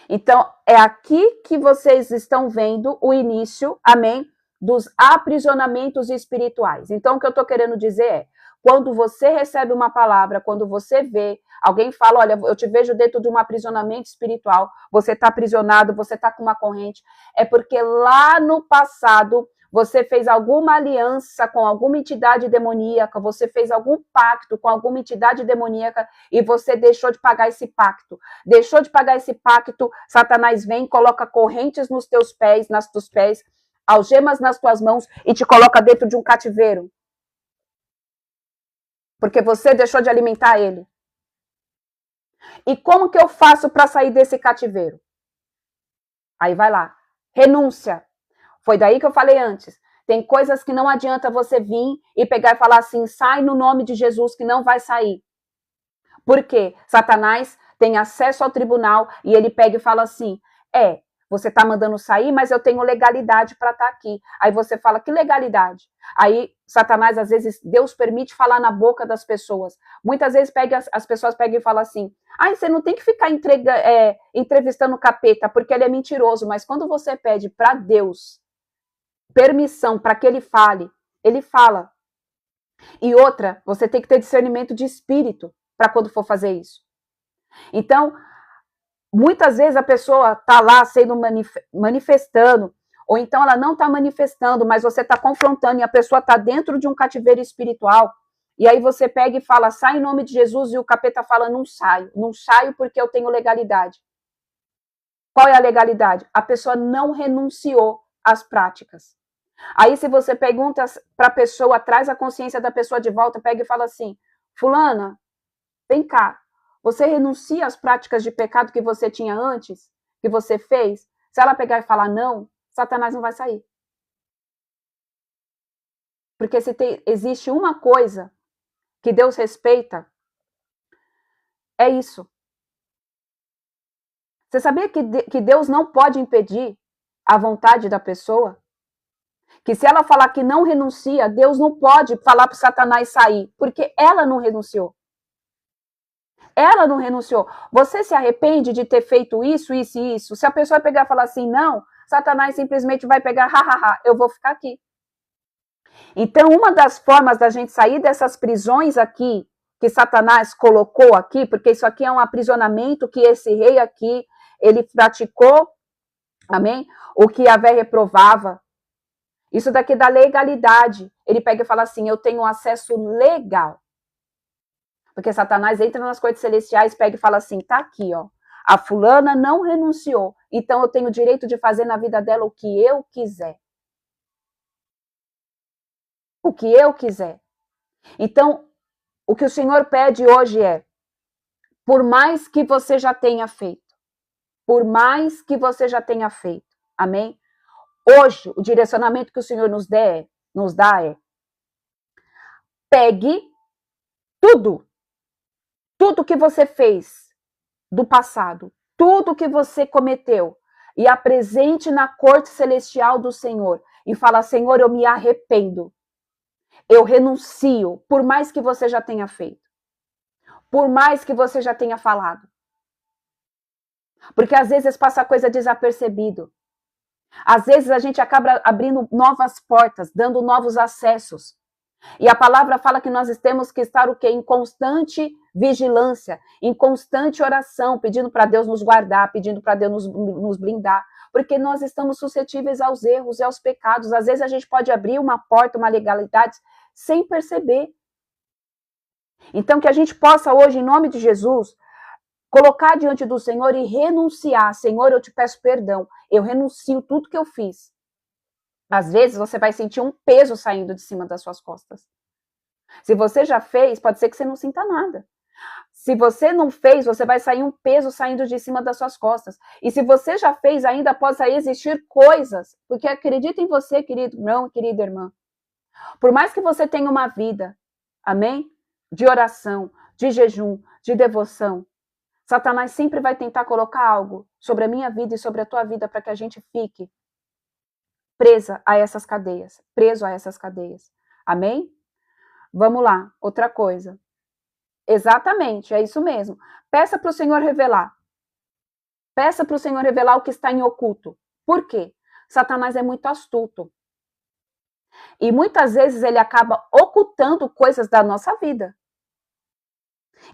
Speaker 1: Então, é aqui que vocês estão vendo o início, amém, dos aprisionamentos espirituais. Então, o que eu estou querendo dizer é, quando você recebe uma palavra, quando você vê, alguém fala, olha, eu te vejo dentro de um aprisionamento espiritual, você está aprisionado, você está com uma corrente, é porque lá no passado você fez alguma aliança com alguma entidade demoníaca, você fez algum pacto com alguma entidade demoníaca e você deixou de pagar esse pacto. Deixou de pagar esse pacto, Satanás vem, coloca correntes nos teus pés, nas teus pés, algemas nas tuas mãos e te coloca dentro de um cativeiro. Porque você deixou de alimentar ele. E como que eu faço para sair desse cativeiro? Aí vai lá. Renúncia. Foi daí que eu falei antes. Tem coisas que não adianta você vir e pegar e falar assim, sai no nome de Jesus que não vai sair. Por quê? Satanás tem acesso ao tribunal e ele pega e fala assim, você está mandando sair, mas eu tenho legalidade para estar aqui. Aí você fala, que legalidade? Aí Satanás, às vezes, Deus permite falar na boca das pessoas. Muitas vezes as pessoas pegam e falam assim, você não tem que ficar entrevistando o capeta, porque ele é mentiroso. Mas quando você pede para Deus permissão para que ele fala. E outra, você tem que ter discernimento de espírito para quando for fazer isso. Então, muitas vezes a pessoa está lá sendo manifestando, ou então ela não está manifestando, mas você está confrontando e a pessoa está dentro de um cativeiro espiritual, e aí você pega e fala, sai em nome de Jesus, e o capeta fala, não saio porque eu tenho legalidade. Qual é a legalidade? A pessoa não renunciou às práticas. Aí se você pergunta para a pessoa, traz a consciência da pessoa de volta, pega e fala assim, fulana, vem cá, você renuncia às práticas de pecado que você tinha antes, que você fez? Se ela pegar e falar não, Satanás não vai sair. Porque existe uma coisa que Deus respeita, é isso. Você sabia que Deus não pode impedir a vontade da pessoa? Que se ela falar que não renuncia, Deus não pode falar para Satanás sair, porque ela não renunciou. Ela não renunciou. Você se arrepende de ter feito isso, isso e isso? Se a pessoa pegar e falar assim, não, Satanás simplesmente vai pegar, hahaha, eu vou ficar aqui. Então, uma das formas da gente sair dessas prisões aqui, que Satanás colocou aqui, porque isso aqui é um aprisionamento que esse rei aqui, ele praticou, amém? O que Yahvé reprovava. Isso daqui da legalidade. Ele pega e fala assim, eu tenho acesso legal. Porque Satanás entra nas coisas celestiais, pega e fala assim, tá aqui, ó. A fulana não renunciou, então eu tenho o direito de fazer na vida dela o que eu quiser. O que eu quiser. Então, o que o Senhor pede hoje é, por mais que você já tenha feito, amém? Hoje, o direcionamento que o Senhor nos dá é, pegue tudo que você fez do passado, tudo que você cometeu, e apresente na corte celestial do Senhor, e fala, Senhor, eu me arrependo, eu renuncio, por mais que você já tenha feito, por mais que você já tenha falado, Porque às vezes passa coisa desapercebido. Às vezes a gente acaba abrindo novas portas, dando novos acessos. E a palavra fala que nós temos que estar o quê? Em constante vigilância, em constante oração, pedindo para Deus nos guardar, pedindo para Deus nos blindar, porque nós estamos suscetíveis aos erros e aos pecados. Às vezes a gente pode abrir uma porta, uma legalidade, sem perceber. Então que a gente possa hoje, em nome de Jesus, colocar diante do Senhor e renunciar. Senhor, eu te peço perdão, eu renuncio tudo que eu fiz. Às vezes você vai sentir um peso saindo de cima das suas costas. Se você já fez, pode ser que você não sinta nada. Se você não fez, você vai sair um peso saindo de cima das suas costas. E se você já fez, ainda possa existir coisas, porque acredita em você, querido irmão, querida irmã. Por mais que você tenha uma vida, amém? De oração, de jejum, de devoção, Satanás sempre vai tentar colocar algo sobre a minha vida e sobre a tua vida para que a gente fique presa a essas cadeias, preso a essas cadeias. Amém? Vamos lá, outra coisa. Exatamente, é isso mesmo. Peça para o Senhor revelar. Peça para o Senhor revelar o que está em oculto. Por quê? Satanás é muito astuto. E muitas vezes ele acaba ocultando coisas da nossa vida.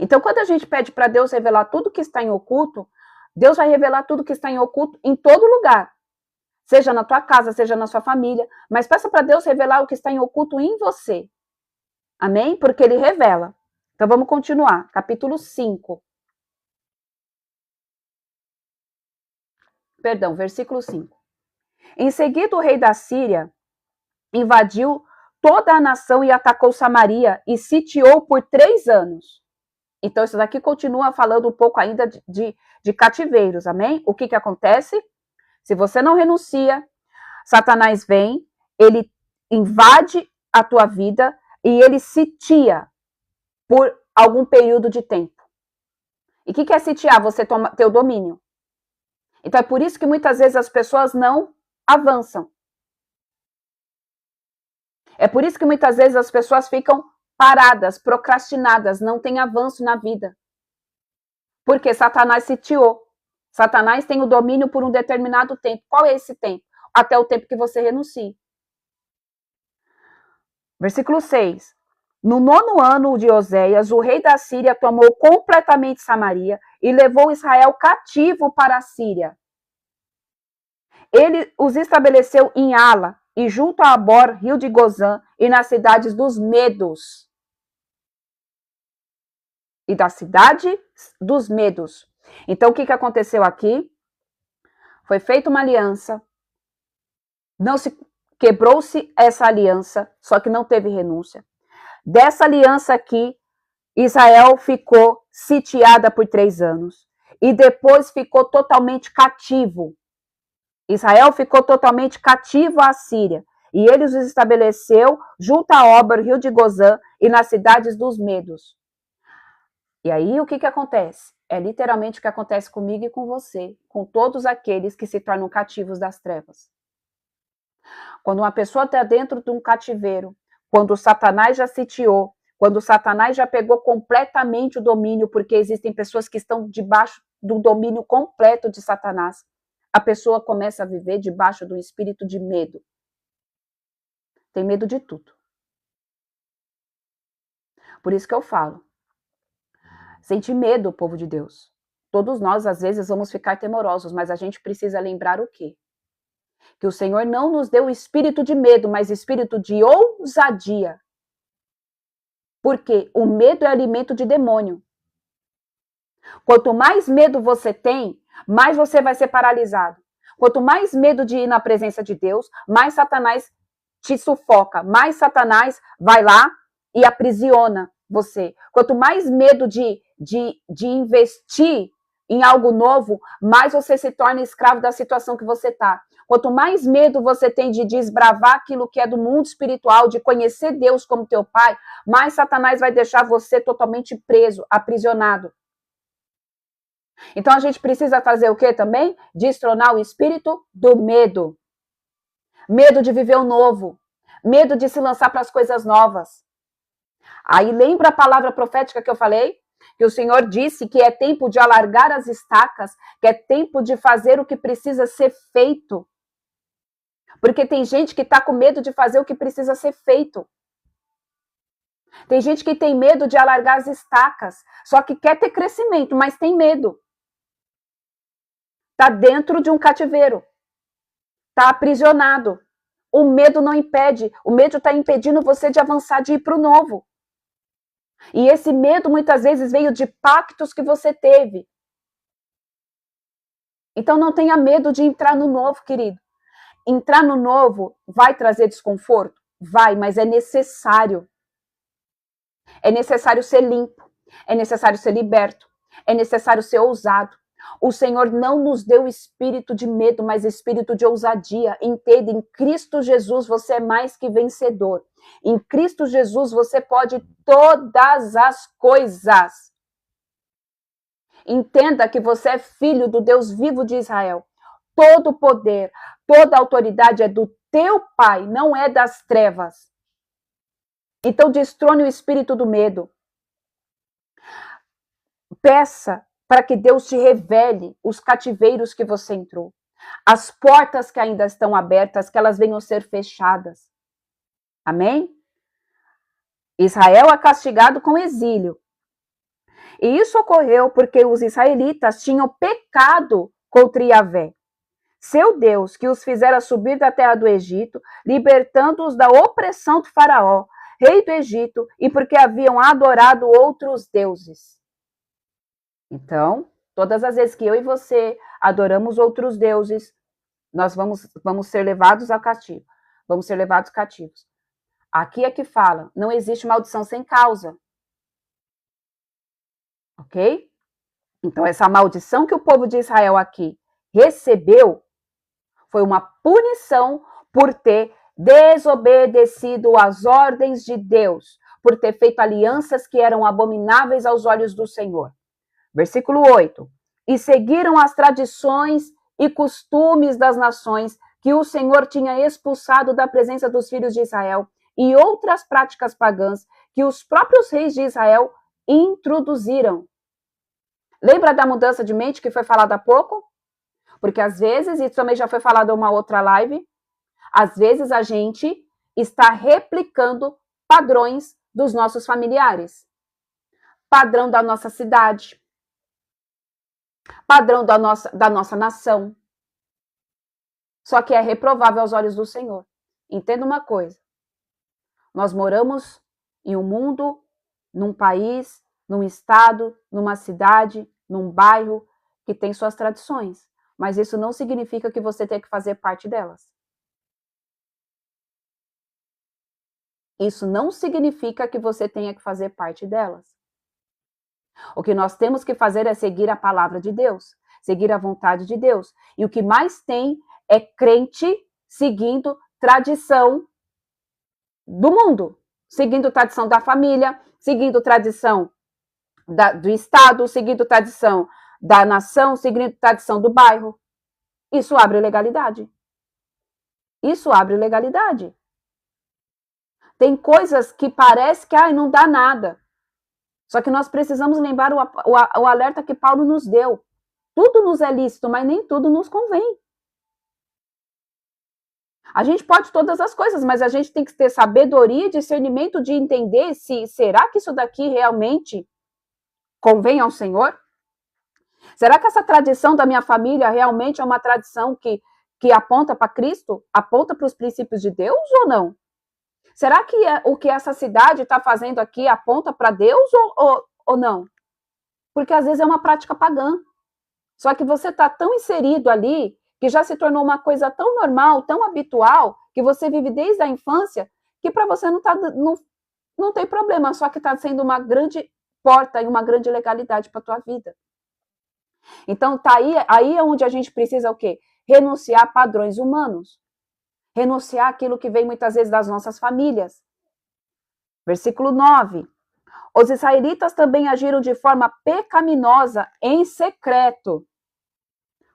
Speaker 1: Então, quando a gente pede para Deus revelar tudo que está em oculto, Deus vai revelar tudo que está em oculto em todo lugar. Seja na tua casa, seja na sua família. Mas peça para Deus revelar o que está em oculto em você. Amém? Porque Ele revela. Então, vamos continuar. Capítulo 5. Perdão, versículo 5. Em seguida, o rei da Síria invadiu toda a nação e atacou Samaria e sitiou por 3 anos. Então, isso daqui continua falando um pouco ainda de cativeiros, amém? O que acontece? Se você não renuncia, Satanás vem, ele invade a tua vida e ele sitia por algum período de tempo. E o que é sitiar? Você ter o domínio. Então, é por isso que muitas vezes as pessoas não avançam. É por isso que muitas vezes as pessoas ficam paradas, procrastinadas, não têm avanço na vida. Porque Satanás sitiou. Satanás tem o domínio por um determinado tempo. Qual é esse tempo? Até o tempo que você renuncie. Versículo 6. No 9º ano de Oséias, o rei da Síria tomou completamente Samaria e levou Israel cativo para a Síria. Ele os estabeleceu em Ala e junto a Abor, rio de Gozã, e nas cidades dos Medos. E da cidade dos Medos. Então, o que aconteceu aqui? Foi feita uma aliança, quebrou-se essa aliança, só que não teve renúncia. Dessa aliança aqui, Israel ficou sitiada por 3 anos. E depois ficou totalmente cativo. Israel ficou totalmente cativo à Síria. E ele os estabeleceu junto a Obra, rio de Gozã, e nas cidades dos Medos. E aí, o que acontece? É literalmente o que acontece comigo e com você, com todos aqueles que se tornam cativos das trevas. Quando uma pessoa está dentro de um cativeiro, quando Satanás já sitiou, quando Satanás já pegou completamente o domínio, porque existem pessoas que estão debaixo do domínio completo de Satanás, a pessoa começa a viver debaixo do espírito de medo. Tem medo de tudo. Por isso que eu falo. Sente medo, povo de Deus. Todos nós, às vezes, vamos ficar temorosos, mas a gente precisa lembrar o quê? Que o Senhor não nos deu espírito de medo, mas espírito de ousadia. Porque o medo é alimento de demônio. Quanto mais medo você tem, mais você vai ser paralisado. Quanto mais medo de ir na presença de Deus, mais Satanás te sufoca, mais Satanás vai lá e aprisiona você. Quanto mais medo de investir em algo novo, mais você se torna escravo da situação que você está. Quanto mais medo você tem de desbravar aquilo que é do mundo espiritual, de conhecer Deus como teu Pai, mais Satanás vai deixar você totalmente preso, aprisionado. Então a gente precisa fazer o quê também? Destronar o espírito do medo. Medo de viver o novo. Medo de se lançar para as coisas novas. Aí lembra a palavra profética que eu falei? que o Senhor disse que é tempo de alargar as estacas, que é tempo de fazer o que precisa ser feito. Porque tem gente que está com medo de fazer o que precisa ser feito. Tem gente que tem medo de alargar as estacas, só que quer ter crescimento, mas tem medo. Está dentro de um cativeiro. Está aprisionado. O medo não impede. O medo está impedindo você de avançar, de ir para o novo. E esse medo muitas vezes veio de pactos que você teve. Então não tenha medo de entrar no novo, querido. Entrar no novo vai trazer desconforto? Vai, mas é necessário. É necessário ser limpo. É necessário ser liberto. É necessário ser ousado. O Senhor não nos deu espírito de medo, mas espírito de ousadia. Entenda, em Cristo Jesus você é mais que vencedor. Em Cristo Jesus você pode todas as coisas. Entenda que você é filho do Deus vivo de Israel. Todo poder, toda autoridade é do teu Pai, não é das trevas. Então destrone o espírito do medo. Peça para que Deus te revele os cativeiros que você entrou. As portas que ainda estão abertas, que elas venham ser fechadas. Amém? Israel é castigado com exílio. E isso ocorreu porque os israelitas tinham pecado contra Yahvé, seu Deus, que os fizera subir da terra do Egito, libertando-os da opressão do faraó, rei do Egito, e porque haviam adorado outros deuses. Então, todas as vezes que eu e você adoramos outros deuses, nós vamos ser levados ao cativo. Vamos ser levados cativos. Aqui é que fala, não existe maldição sem causa. Ok? Então, essa maldição que o povo de Israel aqui recebeu foi uma punição por ter desobedecido às ordens de Deus, por ter feito alianças que eram abomináveis aos olhos do Senhor. Versículo 8. E seguiram as tradições e costumes das nações que o Senhor tinha expulsado da presença dos filhos de Israel e outras práticas pagãs que os próprios reis de Israel introduziram. Lembra da mudança de mente que foi falada há pouco? Porque às vezes, isso também já foi falado em uma outra live, às vezes a gente está replicando padrões dos nossos familiares. Padrão da nossa cidade. Padrão da nossa nação. Só que é reprovável aos olhos do Senhor. Entenda uma coisa. Nós moramos em um mundo, num país, num estado, numa cidade, num bairro que tem suas tradições. Mas isso não significa que você tem que fazer parte delas. Isso não significa que você tenha que fazer parte delas. O que nós temos que fazer é seguir a palavra de Deus, seguir a vontade de Deus. E o que mais tem é crente seguindo tradição do mundo, seguindo tradição da família, seguindo tradição do estado, seguindo tradição da nação, seguindo tradição do bairro. Isso abre legalidade. Isso abre legalidade. Tem coisas que parece que não dá nada. Só que nós precisamos lembrar o alerta que Paulo nos deu. Tudo nos é lícito, mas nem tudo nos convém. A gente pode todas as coisas, mas a gente tem que ter sabedoria e discernimento de entender se será que isso daqui realmente convém ao Senhor? Será que essa tradição da minha família realmente é uma tradição que aponta para Cristo? Aponta para os princípios de Deus ou não? Será que o que essa cidade está fazendo aqui aponta para Deus ou não? Porque às vezes é uma prática pagã. Só que você está tão inserido ali que já se tornou uma coisa tão normal, tão habitual, que você vive desde a infância, que para você não tem problema, só que está sendo uma grande porta e uma grande legalidade para a tua vida. Então, tá aí é onde a gente precisa o quê? Renunciar a padrões humanos. Renunciar aquilo que vem muitas vezes das nossas famílias. Versículo 9. Os israelitas também agiram de forma pecaminosa em secreto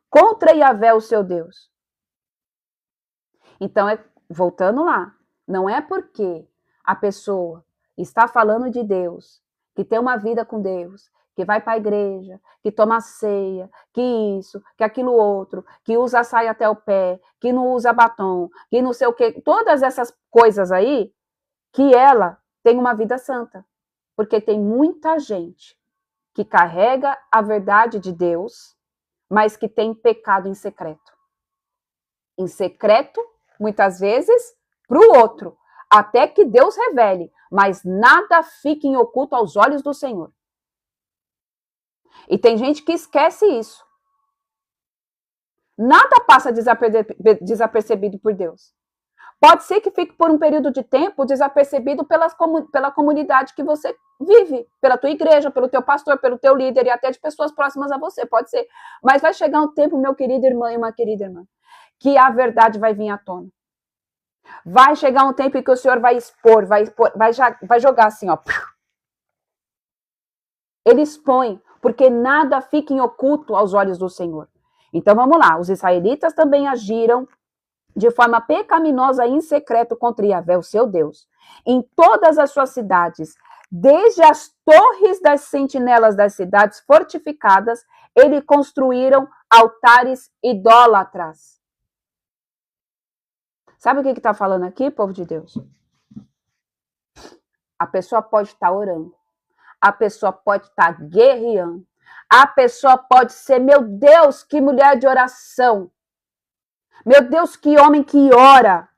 Speaker 1: contra Yahvé, o seu Deus. Então, voltando lá, não é porque a pessoa está falando de Deus, que tem uma vida com Deus, que vai para a igreja, que toma ceia, que isso, que aquilo outro, que usa saia até o pé, que não usa batom, que não sei o quê, todas essas coisas aí, que ela tem uma vida santa. Porque tem muita gente que carrega a verdade de Deus, mas que tem pecado em secreto. Em secreto, muitas vezes, para o outro, até que Deus revele, mas nada fica em oculto aos olhos do Senhor. E tem gente que esquece isso. Nada passa desapercebido por Deus. Pode ser que fique por um período de tempo desapercebido pela comunidade que você vive, pela tua igreja, pelo teu pastor, pelo teu líder e até de pessoas próximas a você, pode ser. Mas vai chegar um tempo, meu querido irmão e uma querida irmã, que a verdade vai vir à tona. Vai chegar um tempo em que o Senhor vai expor, vai jogar assim, ó. Ele expõe, porque nada fica em oculto aos olhos do Senhor. Então vamos lá, os israelitas também agiram de forma pecaminosa e em secreto contra Yahvé, o seu Deus. Em todas as suas cidades, desde as torres das sentinelas das cidades fortificadas, eles construíram altares idólatras. Sabe o que está falando aqui, povo de Deus? A pessoa pode estar orando, a pessoa pode estar guerreando, a pessoa pode ser, meu Deus, que mulher de oração, meu Deus, que homem que ora,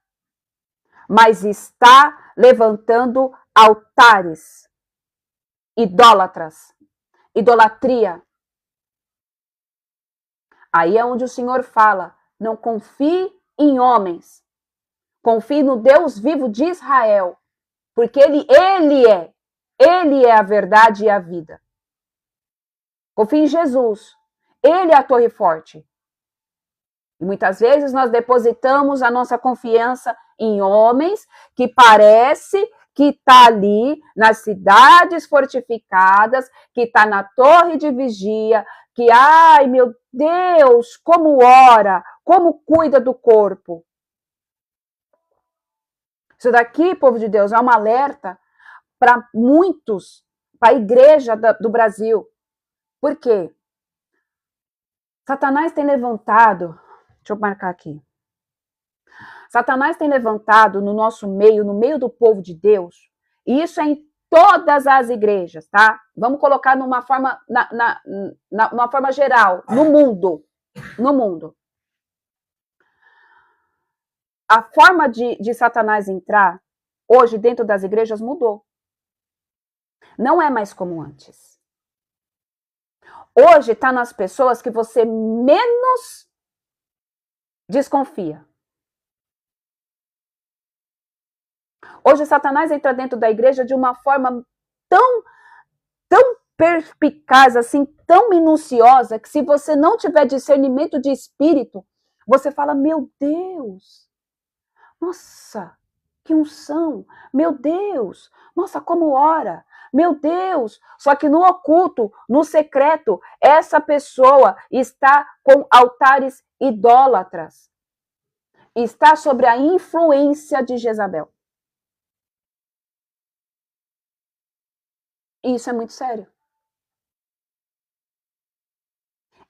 Speaker 1: mas está levantando altares idólatras, idolatria. Aí é onde o Senhor fala, não confie em homens, confie no Deus vivo de Israel, porque ele é a verdade e a vida. Confie em Jesus, ele é a torre forte. E muitas vezes nós depositamos a nossa confiança em homens que parece que está ali nas cidades fortificadas, que está na torre de vigia, que, ai meu Deus, como ora, como cuida do corpo. Isso daqui, povo de Deus, é um alerta para muitos, para a igreja do Brasil. Por quê? Satanás tem levantado, deixa eu marcar aqui. Satanás tem levantado no nosso meio, no meio do povo de Deus, e isso é em todas as igrejas, tá? Vamos colocar numa forma, numa forma geral, no mundo. A forma de Satanás entrar hoje dentro das igrejas mudou. Não é mais como antes. Hoje está nas pessoas que você menos desconfia. Hoje Satanás entra dentro da igreja de uma forma tão perspicaz, assim, tão minuciosa, que se você não tiver discernimento de espírito, você fala, meu Deus, nossa, que unção, meu Deus, nossa, como ora, meu Deus. Só que no oculto, no secreto, essa pessoa está com altares idólatras, está sobre a influência de Jezabel. E isso é muito sério.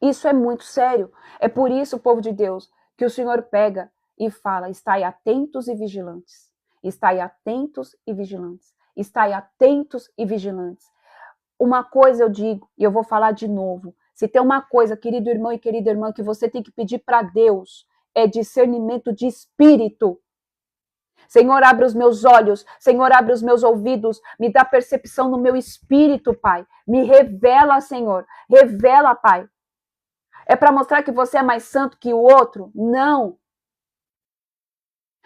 Speaker 1: Isso é muito sério. É por isso, povo de Deus, que o Senhor pega e fala, estai atentos e vigilantes. Estai atentos e vigilantes. Estai atentos e vigilantes. Uma coisa eu digo, e eu vou falar de novo. Se tem uma coisa, querido irmão e querida irmã, que você tem que pedir para Deus, é discernimento de espírito. Senhor, abre os meus olhos, Senhor, abre os meus ouvidos, me dá percepção no meu espírito, Pai. Me revela, Senhor, revela, Pai. É para mostrar que você é mais santo que o outro? Não.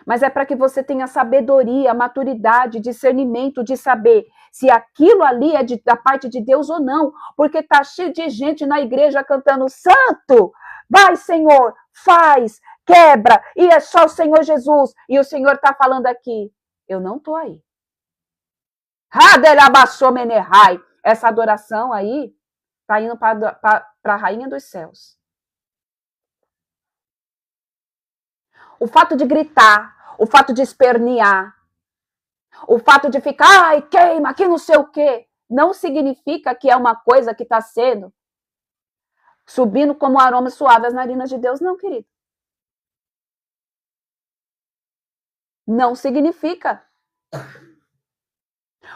Speaker 1: Mas é para que você tenha sabedoria, maturidade, discernimento de saber se aquilo ali é da parte de Deus ou não. Porque está cheio de gente na igreja cantando santo. Vai, Senhor, faz, quebra, e é só o Senhor Jesus. E o Senhor está falando aqui, eu não estou aí. Essa adoração aí está indo para a rainha dos céus. O fato de gritar, o fato de espernear, o fato de ficar, ai, queima, que não sei o quê, não significa que é uma coisa que está sendo subindo como aroma suave às narinas de Deus, não, querido. Não significa.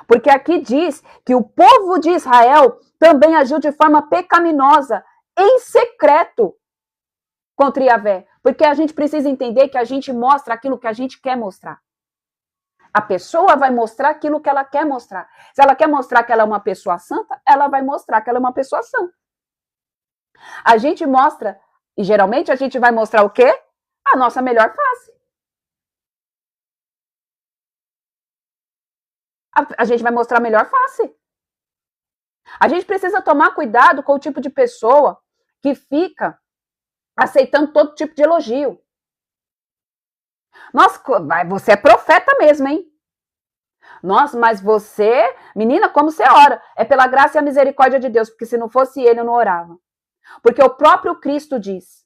Speaker 1: Porque aqui diz que o povo de Israel também agiu de forma pecaminosa, em secreto, contra Yahvé. Porque a gente precisa entender que a gente mostra aquilo que a gente quer mostrar. A pessoa vai mostrar aquilo que ela quer mostrar. Se ela quer mostrar que ela é uma pessoa santa, ela vai mostrar que ela é uma pessoa santa. A gente mostra, e geralmente a gente vai mostrar o quê? A nossa melhor face. A gente vai mostrar a melhor face. A gente precisa tomar cuidado com o tipo de pessoa que fica aceitando todo tipo de elogio. Nossa, você é profeta mesmo, hein? Nossa, mas você, menina, como você ora? É pela graça e a misericórdia de Deus, porque se não fosse ele, eu não orava. Porque o próprio Cristo diz.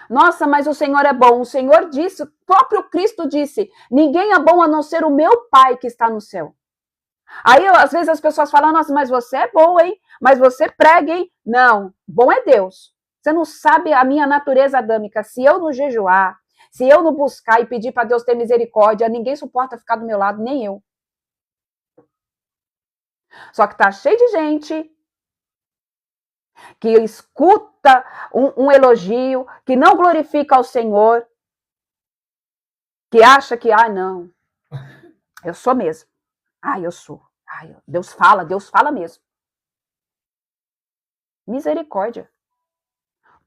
Speaker 1: Nossa, mas o Senhor é bom. O Senhor disse, o próprio Cristo disse, ninguém é bom a não ser o meu Pai que está no céu. Aí, às vezes, as pessoas falam, nossa, mas você é boa, hein? Mas você prega, hein? Não, bom é Deus. Você não sabe a minha natureza adâmica. Se eu não jejuar, se eu não buscar e pedir para Deus ter misericórdia, ninguém suporta ficar do meu lado, nem eu. Só que tá cheio de gente que escuta um elogio, que não glorifica ao Senhor, que acha que, não, eu sou mesmo. Eu sou. Deus fala mesmo. Misericórdia.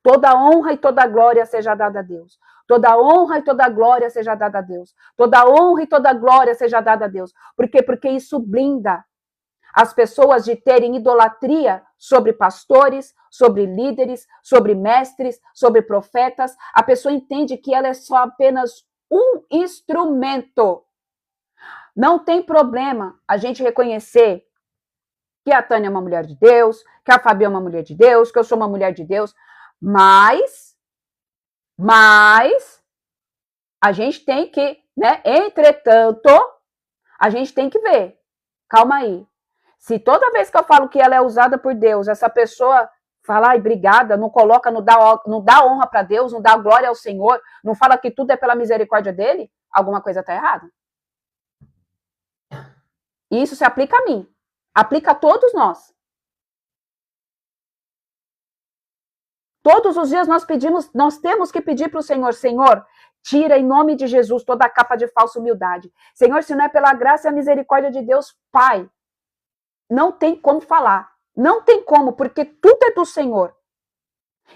Speaker 1: Toda honra e toda glória seja dada a Deus. Toda honra e toda glória seja dada a Deus. Toda honra e toda glória seja dada a Deus. Por quê? Porque isso blinda as pessoas de terem idolatria sobre pastores, sobre líderes, sobre mestres, sobre profetas. A pessoa entende que ela é só apenas um instrumento. Não tem problema a gente reconhecer que a Tânia é uma mulher de Deus, que a Fabi é uma mulher de Deus, que eu sou uma mulher de Deus, mas a gente tem que, entretanto, a gente tem que ver. Calma aí. Se toda vez que eu falo que ela é usada por Deus, essa pessoa fala, obrigada, não coloca, não dá honra para Deus, não dá glória ao Senhor, não fala que tudo é pela misericórdia dele, alguma coisa está errada. E isso se aplica a mim. Aplica a todos nós. Todos os dias nós temos que pedir para o Senhor, Senhor, tira em nome de Jesus toda a capa de falsa humildade. Senhor, se não é pela graça e a misericórdia de Deus, Pai, não tem como falar. Não tem como, porque tudo é do Senhor.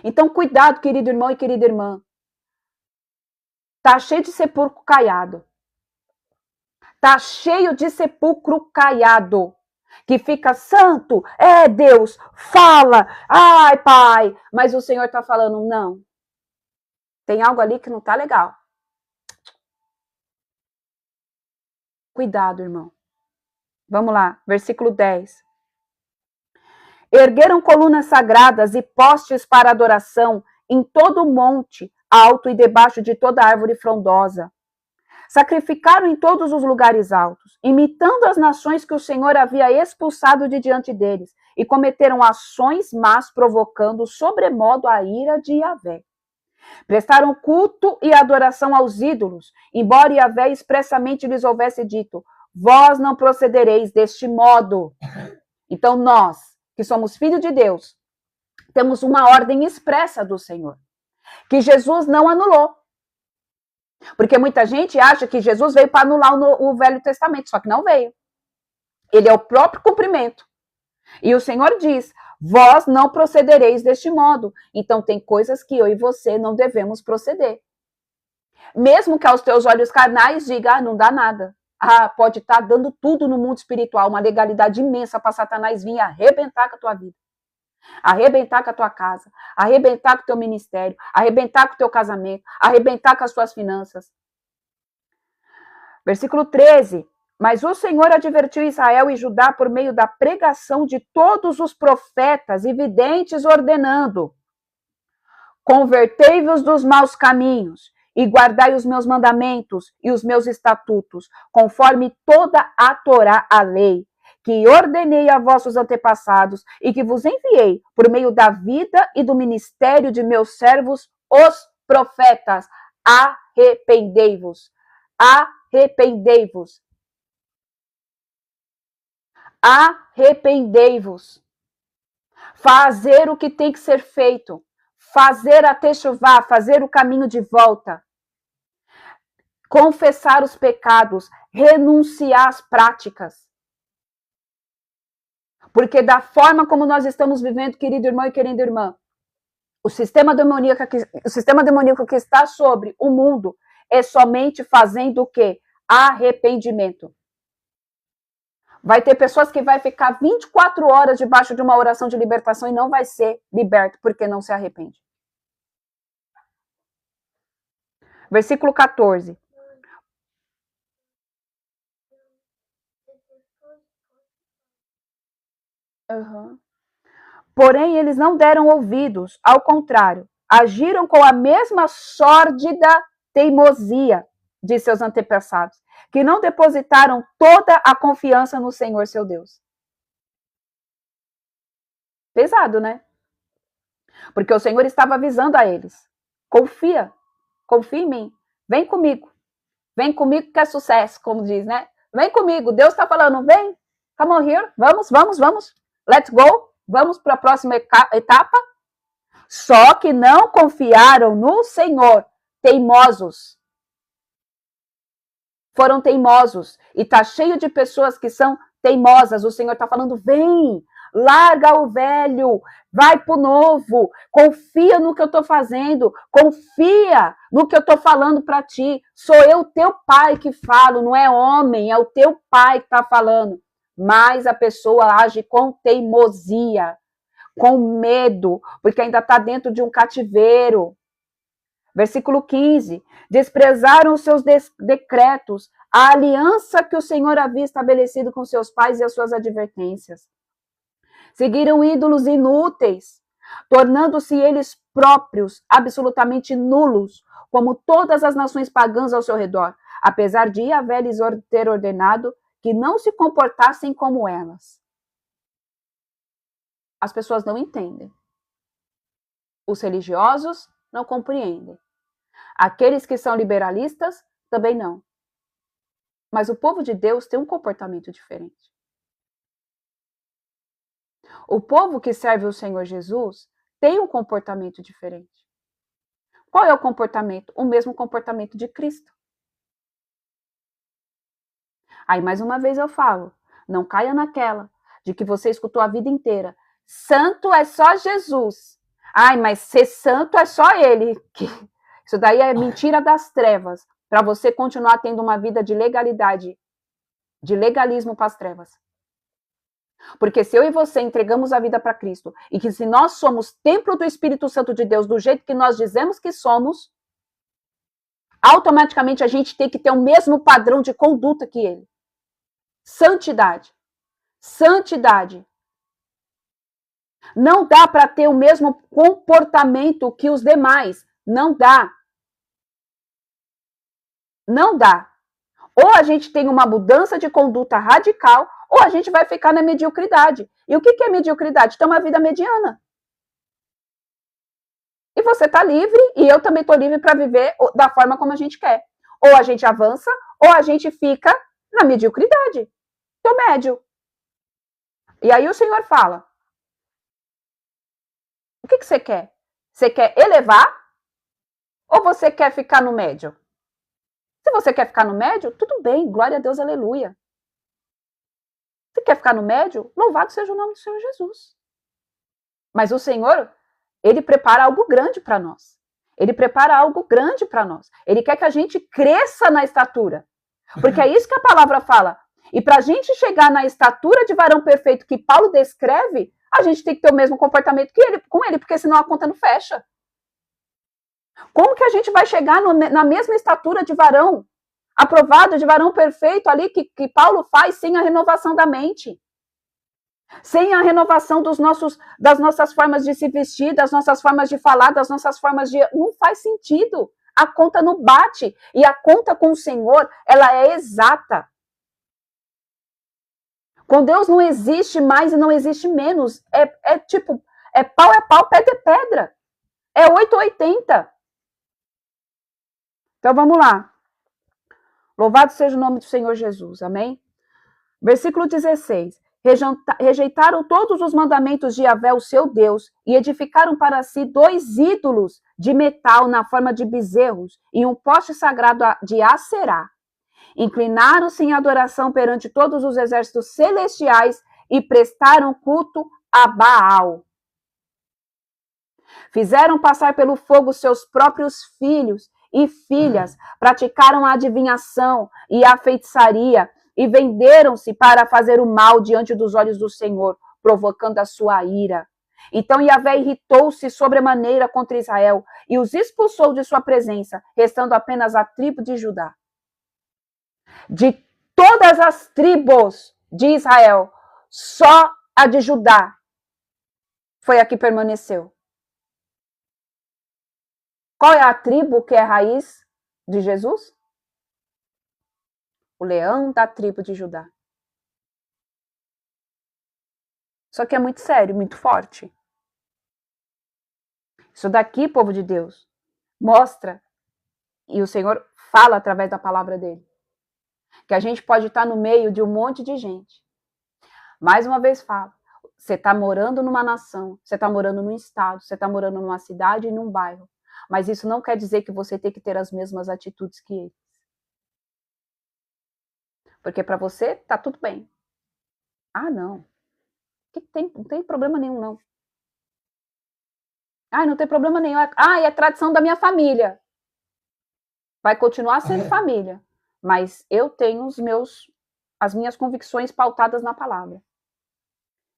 Speaker 1: Então, cuidado, querido irmão e querida irmã. Tá cheio de sepulcro caiado. Tá cheio de sepulcro caiado. Que fica santo, Deus, fala, ai, Pai. Mas o Senhor tá falando, não. Tem algo ali que não tá legal. Cuidado, irmão. Vamos lá, versículo 10. Ergueram colunas sagradas e postes para adoração em todo o monte, alto e debaixo de toda árvore frondosa. Sacrificaram em todos os lugares altos, imitando as nações que o Senhor havia expulsado de diante deles, e cometeram ações más, provocando sobremodo a ira de Yahvé. Prestaram culto e adoração aos ídolos, embora Yahvé expressamente lhes houvesse dito, vós não procedereis deste modo. Então nós, que somos filhos de Deus, temos uma ordem expressa do Senhor, que Jesus não anulou. Porque muita gente acha que Jesus veio para anular o Velho Testamento, só que não veio. Ele é o próprio cumprimento. E o Senhor diz, vós não procedereis deste modo. Então tem coisas que eu e você não devemos proceder. Mesmo que aos teus olhos carnais diga, não dá nada. Pode estar dando tudo no mundo espiritual, uma legalidade imensa para Satanás vir arrebentar com a tua vida. Arrebentar com a tua casa, arrebentar com o teu ministério, arrebentar com o teu casamento, arrebentar com as tuas finanças. Versículo 13. Mas o Senhor advertiu Israel e Judá por meio da pregação de todos os profetas e videntes, ordenando: convertei-vos dos maus caminhos e guardai os meus mandamentos e os meus estatutos, conforme toda a Torá, a lei, que ordenei a vossos antepassados e que vos enviei por meio da vida e do ministério de meus servos, os profetas. Arrependei-vos. Arrependei-vos. Arrependei-vos. Fazer o que tem que ser feito. Fazer a techuvá, fazer o caminho de volta. Confessar os pecados, renunciar às práticas. Porque da forma como nós estamos vivendo, querido irmão e querida irmã, o sistema demoníaco que está sobre o mundo é somente fazendo o quê? Arrependimento. Vai ter pessoas que vai ficar 24 horas debaixo de uma oração de libertação e não vai ser liberto porque não se arrepende. Versículo 14. Porém, eles não deram ouvidos, ao contrário, agiram com a mesma sórdida teimosia de seus antepassados, que não depositaram toda a confiança no Senhor, seu Deus. Pesado, né? Porque o Senhor estava avisando a eles. Confia em mim. Vem comigo que é sucesso, como diz, né? Vem comigo, Deus está falando, vem, come on here, vamos, let's go, vamos para a próxima etapa. Só que não confiaram no Senhor, teimosos. Foram teimosos. E está cheio de pessoas que são teimosas. O Senhor está falando, vem, larga o velho, vai pro novo, confia no que eu estou fazendo, confia no que eu estou falando para ti. Sou eu, teu pai, que falo, não é homem, é o teu pai que está falando. Mas a pessoa age com teimosia, com medo, porque ainda está dentro de um cativeiro. Versículo 15. Desprezaram os seus decretos, a aliança que o Senhor havia estabelecido com seus pais e as suas advertências. Seguiram ídolos inúteis, tornando-se eles próprios absolutamente nulos, como todas as nações pagãs ao seu redor, apesar de Yahvé lhes ter ordenado que não se comportassem como elas. As pessoas não entendem. Os religiosos não compreendem. Aqueles que são liberalistas também não. Mas o povo de Deus tem um comportamento diferente. O povo que serve o Senhor Jesus tem um comportamento diferente. Qual é o comportamento? O mesmo comportamento de Cristo. Aí, mais uma vez eu falo, não caia naquela de que você escutou a vida inteira. Santo é só Jesus. Ai, mas ser santo é só ele. Isso daí é mentira das trevas, para você continuar tendo uma vida de legalidade, de legalismo para as trevas. Porque se eu e você entregamos a vida para Cristo, e que se nós somos templo do Espírito Santo de Deus, do jeito que nós dizemos que somos, automaticamente a gente tem que ter o mesmo padrão de conduta que ele. Santidade. Santidade. Não dá para ter o mesmo comportamento que os demais. Não dá. Não dá. Ou a gente tem uma mudança de conduta radical, ou a gente vai ficar na mediocridade. E o que é mediocridade? Ter uma vida mediana. E você está livre, e eu também estou livre para viver da forma como a gente quer. Ou a gente avança, ou a gente fica na mediocridade. Do médio. E aí o Senhor fala, o que você quer? Você quer elevar? Ou você quer ficar no médio? Se você quer ficar no médio, tudo bem, glória a Deus, aleluia. Se quer ficar no médio, louvado seja o nome do Senhor Jesus. Mas o Senhor, Ele prepara algo grande para nós. Ele prepara algo grande para nós. Ele quer que a gente cresça na estatura. Porque é isso que a palavra fala. E para a gente chegar na estatura de varão perfeito que Paulo descreve, a gente tem que ter o mesmo comportamento com ele, porque senão a conta não fecha. Como que a gente vai chegar na mesma estatura de varão, aprovado, de varão perfeito ali que Paulo faz sem a renovação da mente? Sem a renovação das nossas formas de se vestir, das nossas formas de falar, das nossas formas de... Não faz sentido. A conta não bate. E a conta com o Senhor, ela é exata. Com Deus não existe mais e não existe menos. Tipo, é pau, pedra é pedra. É 880. Então vamos lá. Louvado seja o nome do Senhor Jesus. Amém? Versículo 16. Rejeitaram todos os mandamentos de Yahvé, o seu Deus, e edificaram para si 2 ídolos de metal na forma de bezerros e um poste sagrado de Aserá. Inclinaram-se em adoração perante todos os exércitos celestiais e prestaram culto a Baal. Fizeram passar pelo fogo seus próprios filhos e filhas, praticaram a adivinhação e a feitiçaria e venderam-se para fazer o mal diante dos olhos do Senhor, provocando a sua ira. Então Yahvé irritou-se sobremaneira contra Israel e os expulsou de sua presença, restando apenas a tribo de Judá. De todas as tribos de Israel, só a de Judá foi a que permaneceu. Qual é a tribo que é a raiz de Jesus? O leão da tribo de Judá. Só que é muito sério, muito forte. Isso daqui, povo de Deus, mostra, e o Senhor fala através da palavra dele, que a gente pode estar no meio de um monte de gente. Mais uma vez falo, você está morando numa nação, você está morando num estado, você está morando numa cidade e num bairro. Mas isso não quer dizer que você tem que ter as mesmas atitudes que eles. Porque para você tá tudo bem. Ah, não. Não tem problema nenhum, não. Ah, não tem problema nenhum. Ah, é tradição da minha família. Vai continuar sendo família. Mas eu tenho as minhas convicções pautadas na palavra.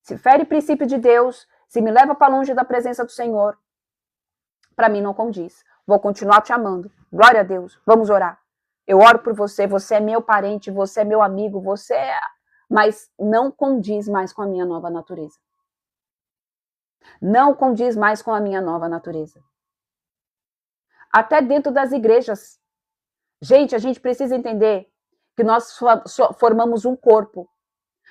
Speaker 1: Se fere princípio de Deus, se me leva para longe da presença do Senhor, para mim não condiz. Vou continuar te amando. Glória a Deus. Vamos orar. Eu oro por você, você é meu parente, você é meu amigo, você é... Mas não condiz mais com a minha nova natureza. Não condiz mais com a minha nova natureza. Até dentro das igrejas. Gente, a gente precisa entender que nós formamos um corpo.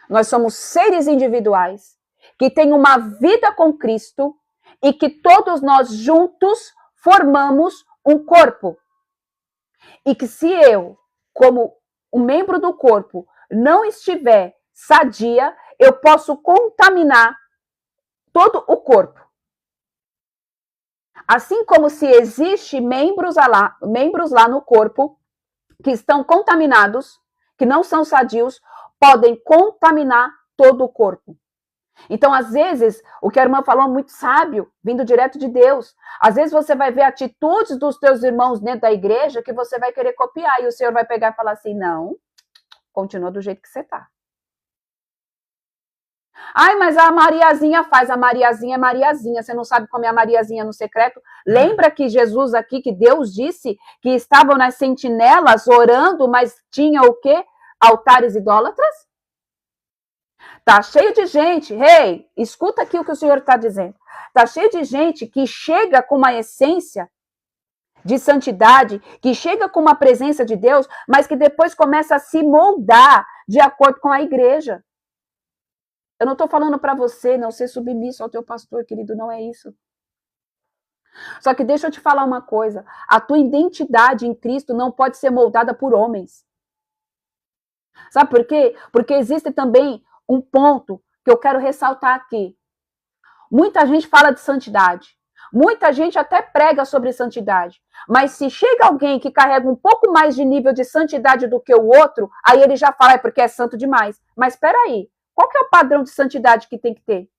Speaker 1: Nós somos seres individuais que têm uma vida com Cristo e que todos nós juntos formamos um corpo. E que se eu, como um membro do corpo, não estiver sadia, eu posso contaminar todo o corpo. Assim como se existe membros lá no corpo que estão contaminados, que não são sadios, podem contaminar todo o corpo. Então, às vezes, o que a irmã falou é muito sábio, vindo direto de Deus. Às vezes você vai ver atitudes dos teus irmãos dentro da igreja que você vai querer copiar, e o Senhor vai pegar e falar assim, não, continua do jeito que você está. Ai, mas a Mariazinha faz, a Mariazinha é Mariazinha, você não sabe como é a Mariazinha no secreto? Lembra que Jesus aqui, que Deus disse que estavam nas sentinelas orando, mas tinha o quê? Altares idólatras? Tá cheio de gente, escuta aqui o que o Senhor está dizendo. Tá cheio de gente que chega com uma essência de santidade, que chega com uma presença de Deus, mas que depois começa a se moldar de acordo com a igreja. Eu não estou falando para você não ser submisso ao teu pastor, querido, não é isso. Só que deixa eu te falar uma coisa, a tua identidade em Cristo não pode ser moldada por homens. Sabe por quê? Porque existe também um ponto que eu quero ressaltar aqui. Muita gente fala de santidade. Muita gente até prega sobre santidade. Mas se chega alguém que carrega um pouco mais de nível de santidade do que o outro, aí ele já fala, é porque é santo demais. Mas espera aí, qual que é o padrão de santidade que tem que ter?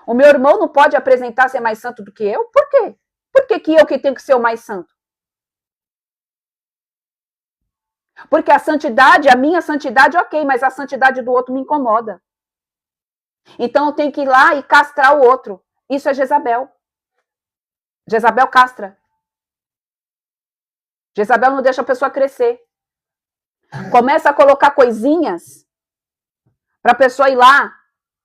Speaker 1: O meu irmão não pode apresentar ser mais santo do que eu? Por quê? Por que eu que tenho que ser o mais santo? Porque a santidade, a minha santidade, ok, mas a santidade do outro me incomoda. Então eu tenho que ir lá e castrar o outro. Isso é Jezabel. Jezabel castra. Jezabel não deixa a pessoa crescer. Começa a colocar coisinhas para a pessoa ir lá,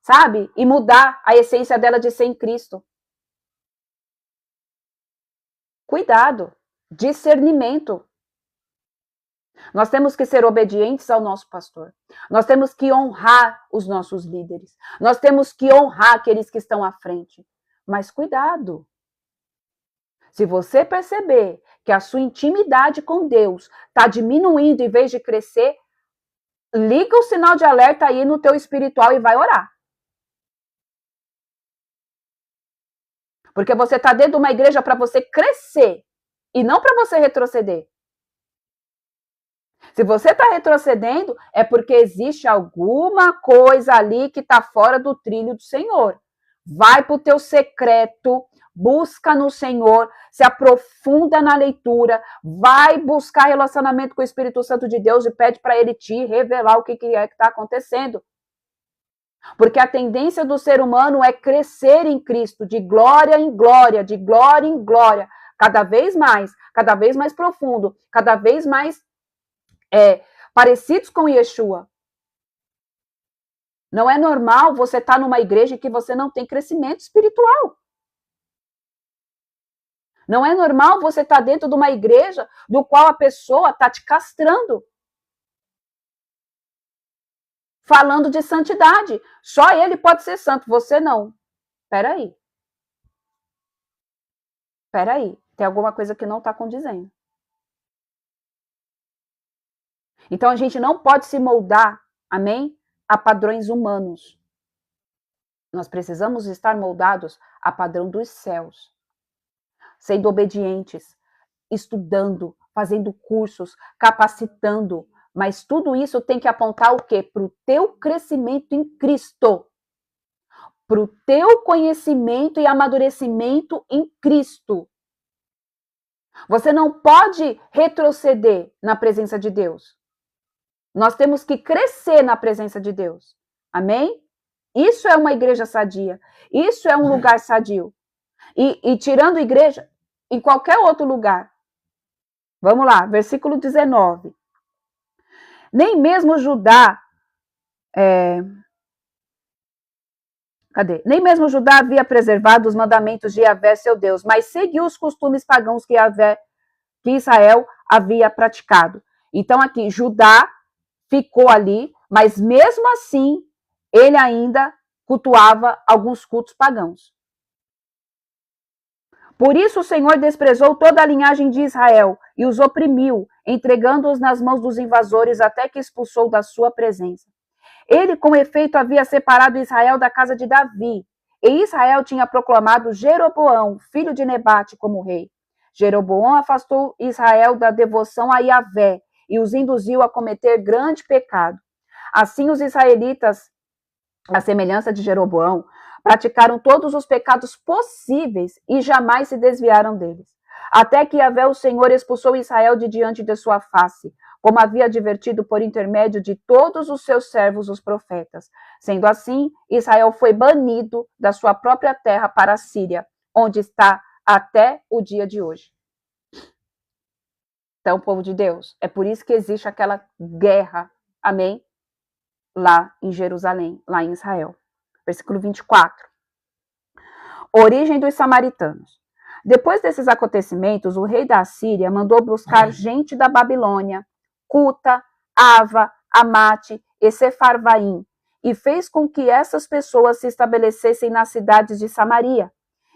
Speaker 1: sabe? E mudar a essência dela de ser em Cristo. Cuidado. Discernimento. Nós temos que ser obedientes ao nosso pastor. Nós temos que honrar os nossos líderes. Nós temos que honrar aqueles que estão à frente. Mas cuidado. Se você perceber que a sua intimidade com Deus está diminuindo em vez de crescer, liga o sinal de alerta aí no teu espiritual e vai orar. Porque você está dentro de uma igreja para você crescer e não para você retroceder. Se você está retrocedendo, é porque existe alguma coisa ali que está fora do trilho do Senhor. Vai para o teu secreto, busca no Senhor, se aprofunda na leitura, vai buscar relacionamento com o Espírito Santo de Deus e pede para Ele te revelar o que é que está acontecendo. Porque a tendência do ser humano é crescer em Cristo, de glória em glória, de glória em glória, cada vez mais profundo, cada vez mais parecidos com Yeshua. Não é normal você estar numa igreja que você não tem crescimento espiritual. Não é normal você estar dentro de uma igreja do qual a pessoa está te castrando. Falando de santidade. Só ele pode ser santo, você não. Peraí. Tem alguma coisa que não está condizendo. Então a gente não pode se moldar, amém? A padrões humanos. Nós precisamos estar moldados a padrão dos céus. Sendo obedientes, estudando, fazendo cursos, capacitando. Mas tudo isso tem que apontar o quê? Para o teu crescimento em Cristo. Para o teu conhecimento e amadurecimento em Cristo. Você não pode retroceder na presença de Deus. Nós temos que crescer na presença de Deus. Amém? Isso é uma igreja sadia. Isso é um lugar sadio. E tirando igreja, em qualquer outro lugar. Vamos lá, versículo 19. Nem mesmo Judá... Nem mesmo Judá havia preservado os mandamentos de Yahvé, seu Deus, mas seguiu os costumes pagãos que Israel havia praticado. Então aqui, Judá ficou ali, mas mesmo assim, ele ainda cultuava alguns cultos pagãos. Por isso o Senhor desprezou toda a linhagem de Israel e os oprimiu, entregando-os nas mãos dos invasores até que expulsou da sua presença. Ele, com efeito, havia separado Israel da casa de Davi, e Israel tinha proclamado Jeroboão, filho de Nebate, como rei. Jeroboão afastou Israel da devoção a Yahvé e os induziu a cometer grande pecado. Assim, os israelitas, à semelhança de Jeroboão, praticaram todos os pecados possíveis e jamais se desviaram deles. Até que Yahvé, o Senhor, expulsou Israel de diante de sua face, como havia advertido por intermédio de todos os seus servos, os profetas. Sendo assim, Israel foi banido da sua própria terra para a Síria, onde está até o dia de hoje. Então, povo de Deus, é por isso que existe aquela guerra, amém? Lá em Jerusalém, lá em Israel. Versículo 24. Origem dos samaritanos. Depois desses acontecimentos, o rei da Assíria mandou buscar gente da Babilônia, Cuta, Ava, Amate e Sefarvaim, e fez com que essas pessoas se estabelecessem nas cidades de Samaria,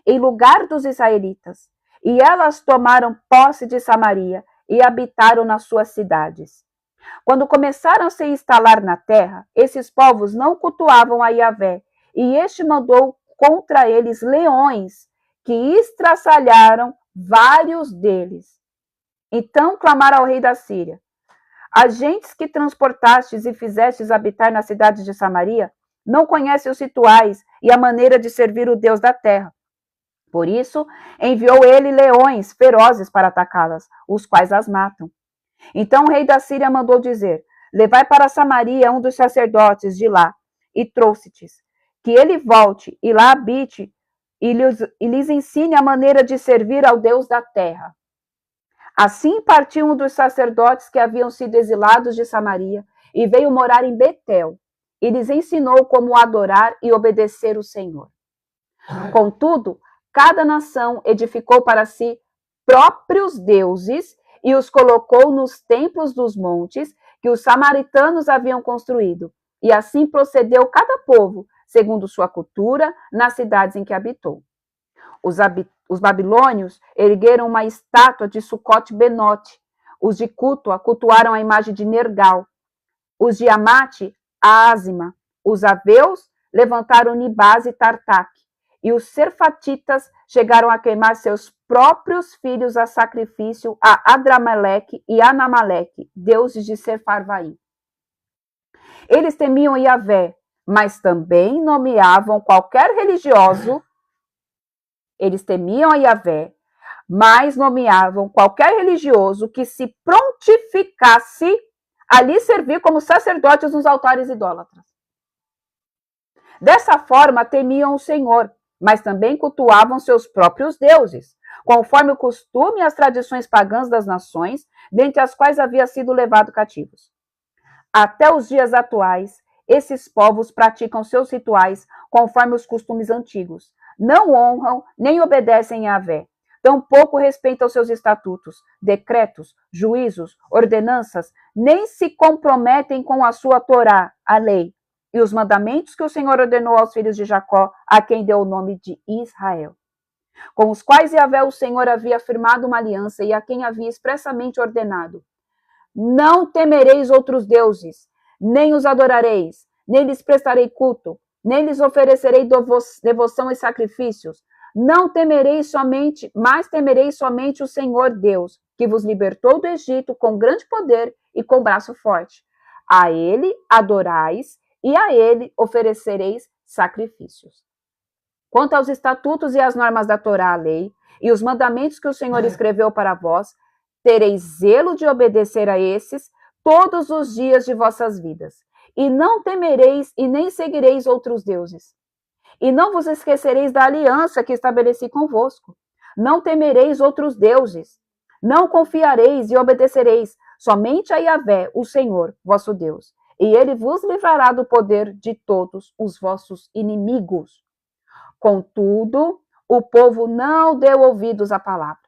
Speaker 1: em lugar dos israelitas. E elas tomaram posse de Samaria e habitaram nas suas cidades. Quando começaram a se instalar na terra, esses povos não cultuavam a Yahvé, e este mandou contra eles leões, que estraçalharam vários deles. Então clamaram ao rei da Síria: as gentes que transportastes e fizestes habitar nas cidades de Samaria não conhecem os rituais e a maneira de servir o Deus da terra. Por isso, enviou ele leões ferozes para atacá-las, os quais as matam. Então o rei da Síria mandou dizer: levai para Samaria um dos sacerdotes de lá, e trouxe-tes, que ele volte e lá habite, e lhes ensine a maneira de servir ao Deus da terra. Assim partiu um dos sacerdotes que haviam sido exilados de Samaria, e veio morar em Betel, e lhes ensinou como adorar e obedecer o Senhor. Contudo, cada nação edificou para si próprios deuses e os colocou nos templos dos montes que os samaritanos haviam construído. E assim procedeu cada povo, segundo sua cultura, nas cidades em que habitou. Os babilônios ergueram uma estátua de Sucote-Benote. Os de Cútua cultuaram a imagem de Nergal. Os de Amate, a Ázima. Os aveus levantaram Nibás e Tartaque. E os serfatitas chegaram a queimar seus próprios filhos a sacrifício a Adrameleque e Anamaleque, deuses de Sefarvaim. Eles temiam Yahvé, mas também nomeavam qualquer religioso. Eles temiam a Yahvé, mas nomeavam qualquer religioso que se prontificasse a lhe servir como sacerdotes nos altares idólatras. Dessa forma, temiam o Senhor, mas também cultuavam seus próprios deuses, conforme o costume e as tradições pagãs das nações, dentre as quais havia sido levado cativos. Até os dias atuais, esses povos praticam seus rituais conforme os costumes antigos. Não honram nem obedecem a Yahvé. Tampouco respeitam seus estatutos, decretos, juízos, ordenanças, nem se comprometem com a sua Torá, a lei, e os mandamentos que o Senhor ordenou aos filhos de Jacó, a quem deu o nome de Israel, com os quais Yahvé, o Senhor, havia firmado uma aliança e a quem havia expressamente ordenado: não temereis outros deuses, nem os adorareis, nem lhes prestarei culto, nem lhes oferecerei devoção e sacrifícios. Não temereis somente, mas temereis somente o Senhor Deus, que vos libertou do Egito com grande poder e com braço forte. A ele adorais e a ele oferecereis sacrifícios. Quanto aos estatutos e às normas da Torá, a lei, e os mandamentos que o Senhor escreveu para vós, tereis zelo de obedecer a esses todos os dias de vossas vidas. E não temereis e nem seguireis outros deuses. E não vos esquecereis da aliança que estabeleci convosco. Não temereis outros deuses. Não confiareis e obedecereis somente a Yahvé, o Senhor, vosso Deus. E ele vos livrará do poder de todos os vossos inimigos. Contudo, o povo não deu ouvidos à palavra.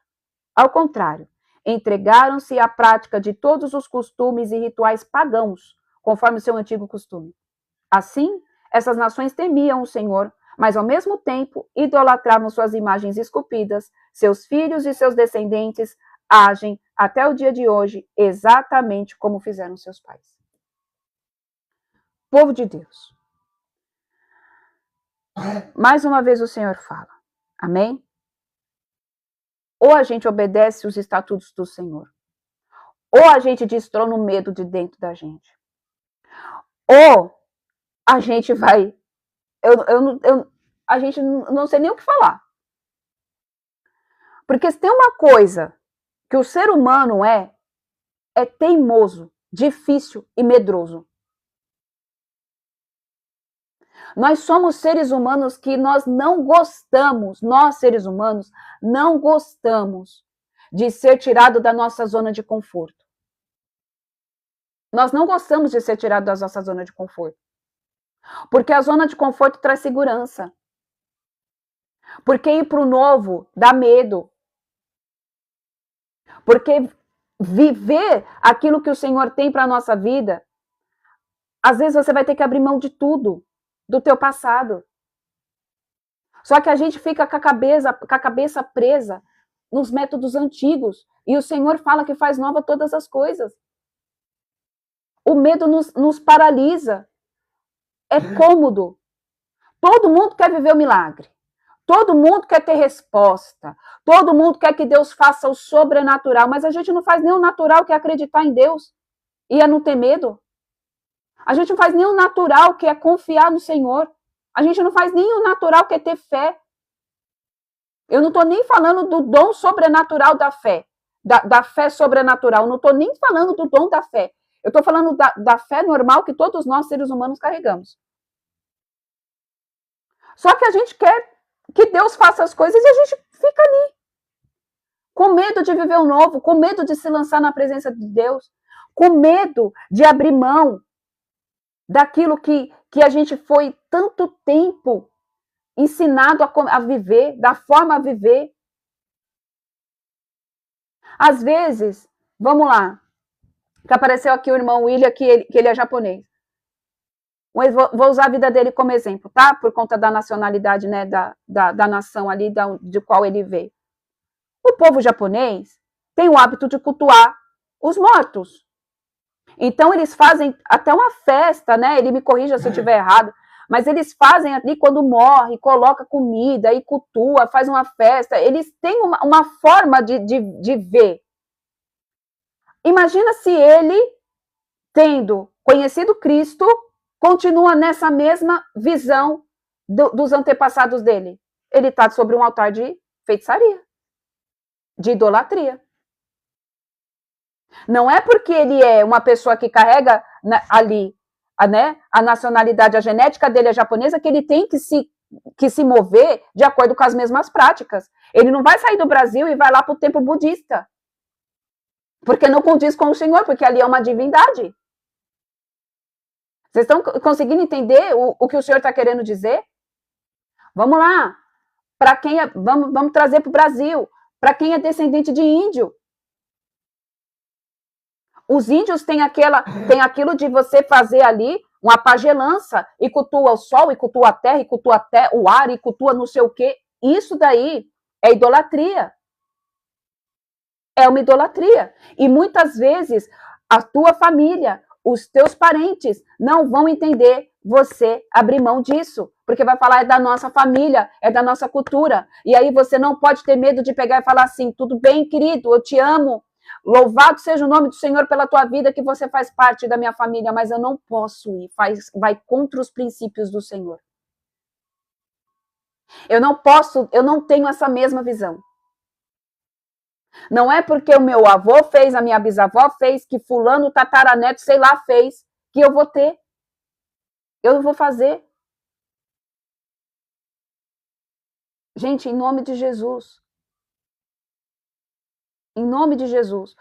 Speaker 1: Ao contrário, entregaram-se à prática de todos os costumes e rituais pagãos, conforme o seu antigo costume. Assim, essas nações temiam o Senhor, mas ao mesmo tempo idolatravam suas imagens esculpidas. Seus filhos e seus descendentes agem até o dia de hoje exatamente como fizeram seus pais. Povo de Deus. Mais uma vez o Senhor fala. Amém? Ou a gente obedece os estatutos do Senhor, ou a gente destrona o medo de dentro da gente, ou a gente vai... a gente não sei nem o que falar. Porque se tem uma coisa que o ser humano é teimoso, difícil e medroso. Nós somos seres humanos que nós não gostamos, nós seres humanos, não gostamos de ser tirado da nossa zona de conforto. Nós não gostamos de ser tirado da nossa zona de conforto. Porque a zona de conforto traz segurança. Porque ir para o novo dá medo. Porque viver aquilo que o Senhor tem para a nossa vida, às vezes você vai ter que abrir mão de tudo, do teu passado. Só que a gente fica com a cabeça presa nos métodos antigos. E o Senhor fala que faz nova todas as coisas. O medo nos paralisa. É cômodo. Todo mundo quer viver o milagre. Todo mundo quer ter resposta. Todo mundo quer que Deus faça o sobrenatural. Mas a gente não faz nem o natural, que é acreditar em Deus. E é não ter medo. A gente não faz nem o natural, que é confiar no Senhor. A gente não faz nem o natural, que é ter fé. Eu não estou nem falando do dom sobrenatural da fé. Da fé sobrenatural. Eu não estou nem falando do dom da fé. Eu estou falando da fé normal que todos nós, seres humanos, carregamos. Só que a gente quer que Deus faça as coisas e a gente fica ali. Com medo de viver o novo, com medo de se lançar na presença de Deus, com medo de abrir mão daquilo que a gente foi tanto tempo ensinado a viver, da forma a viver. Às vezes, Vamos lá. Que apareceu aqui o irmão William, que ele é japonês. Vou usar a vida dele como exemplo, tá? Por conta da nacionalidade, né? Da nação ali, de qual ele veio. O povo japonês tem o hábito de cultuar os mortos. Então, eles fazem até uma festa, né? Ele me corrija se eu estiver errado, mas eles fazem ali quando morre, coloca comida e cultua, faz uma festa. Eles têm uma forma de ver. Imagina se ele, tendo conhecido Cristo, continua nessa mesma visão dos antepassados dele. Ele está sobre um altar de feitiçaria, de idolatria. Não é porque ele é uma pessoa que carrega ali, né, a nacionalidade, a genética dele é japonesa, que ele tem que se mover de acordo com as mesmas práticas. Ele não vai sair do Brasil e vai lá para o templo budista. Porque não condiz com o Senhor, porque ali é uma divindade. Vocês estão conseguindo entender o que o Senhor está querendo dizer? Vamos lá. Para quem vamos trazer para o Brasil. Para quem é descendente de índio. Os índios têm aquilo de você fazer ali uma pagelança e cultua o sol, e cultua a terra, e cultua até o ar, e cultua não sei o quê. Isso daí é idolatria. É uma idolatria. E muitas vezes a tua família, os teus parentes não vão entender você abrir mão disso, porque vai falar é da nossa família, é da nossa cultura. E aí você não pode ter medo de pegar e falar assim, tudo bem, querido, eu te amo, louvado seja o nome do Senhor pela tua vida, que você faz parte da minha família, mas eu não posso ir, vai contra os princípios do Senhor. Eu não tenho essa mesma visão. Não é porque o meu avô fez, a minha bisavó fez, que fulano, tataraneto, sei lá, fez, que eu vou ter. Eu vou fazer. Gente, em nome de Jesus. Em nome de Jesus.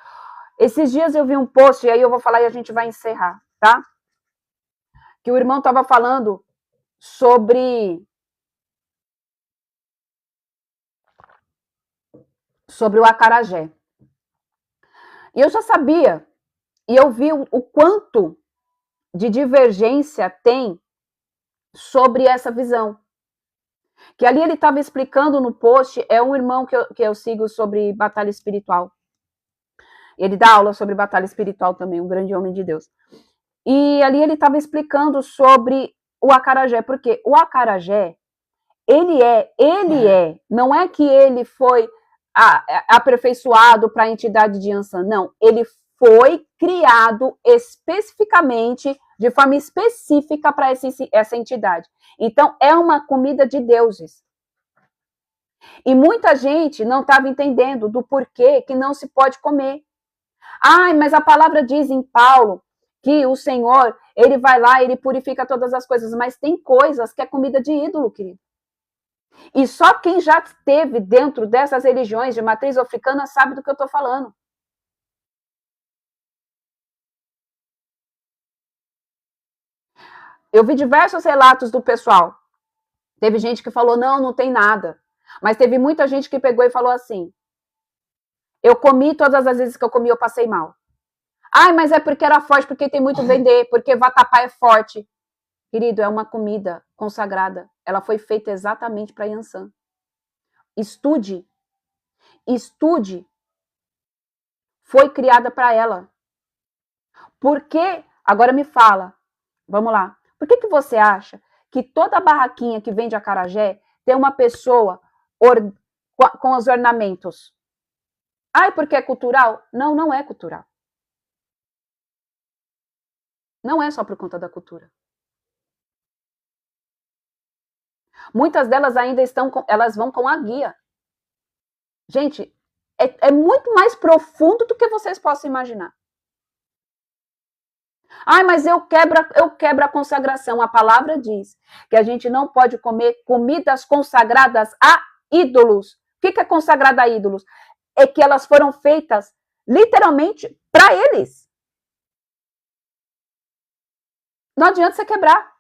Speaker 1: Esses dias eu vi um post, e aí eu vou falar e a gente vai encerrar, tá? Que o irmão estava falando sobre o acarajé. E eu já sabia, e eu vi o quanto de divergência tem sobre essa visão. Que ali ele estava explicando no post, é um irmão que eu sigo sobre batalha espiritual. Ele dá aula sobre batalha espiritual também, um grande homem de Deus. E ali ele estava explicando sobre o acarajé, porque o acarajé, não é que ele foi aperfeiçoado para a entidade de Yansan, não, ele foi criado especificamente, de forma específica para essa entidade. Então, é uma comida de deuses. E muita gente não estava entendendo do porquê que não se pode comer. Ai, mas a palavra diz em Paulo que o Senhor, ele vai lá, ele purifica todas as coisas, mas tem coisas que é comida de ídolo, querido. E só quem já esteve dentro dessas religiões de matriz africana sabe do que eu estou falando. Eu vi diversos relatos do pessoal. Teve gente que falou, não tem nada. Mas teve muita gente que pegou e falou assim, eu comi, todas as vezes que eu comi, eu passei mal. Ai, mas é porque era forte, porque tem muito vender, porque vatapá é forte. Querido, é uma comida consagrada. Ela foi feita exatamente para Yansan. Estude. Foi criada para ela. Por que? Agora me fala. Vamos lá. Por que você acha que toda barraquinha que vende acarajé tem uma pessoa com os ornamentos? Ai, porque é cultural? Não, não é cultural. Não é só por conta da cultura. Muitas delas ainda elas vão com a guia. Gente, é muito mais profundo do que vocês possam imaginar. Ai, mas eu quebro a consagração. A palavra diz que a gente não pode comer comidas consagradas a ídolos. O que é consagrada a ídolos? É que elas foram feitas literalmente para eles. Não adianta você quebrar.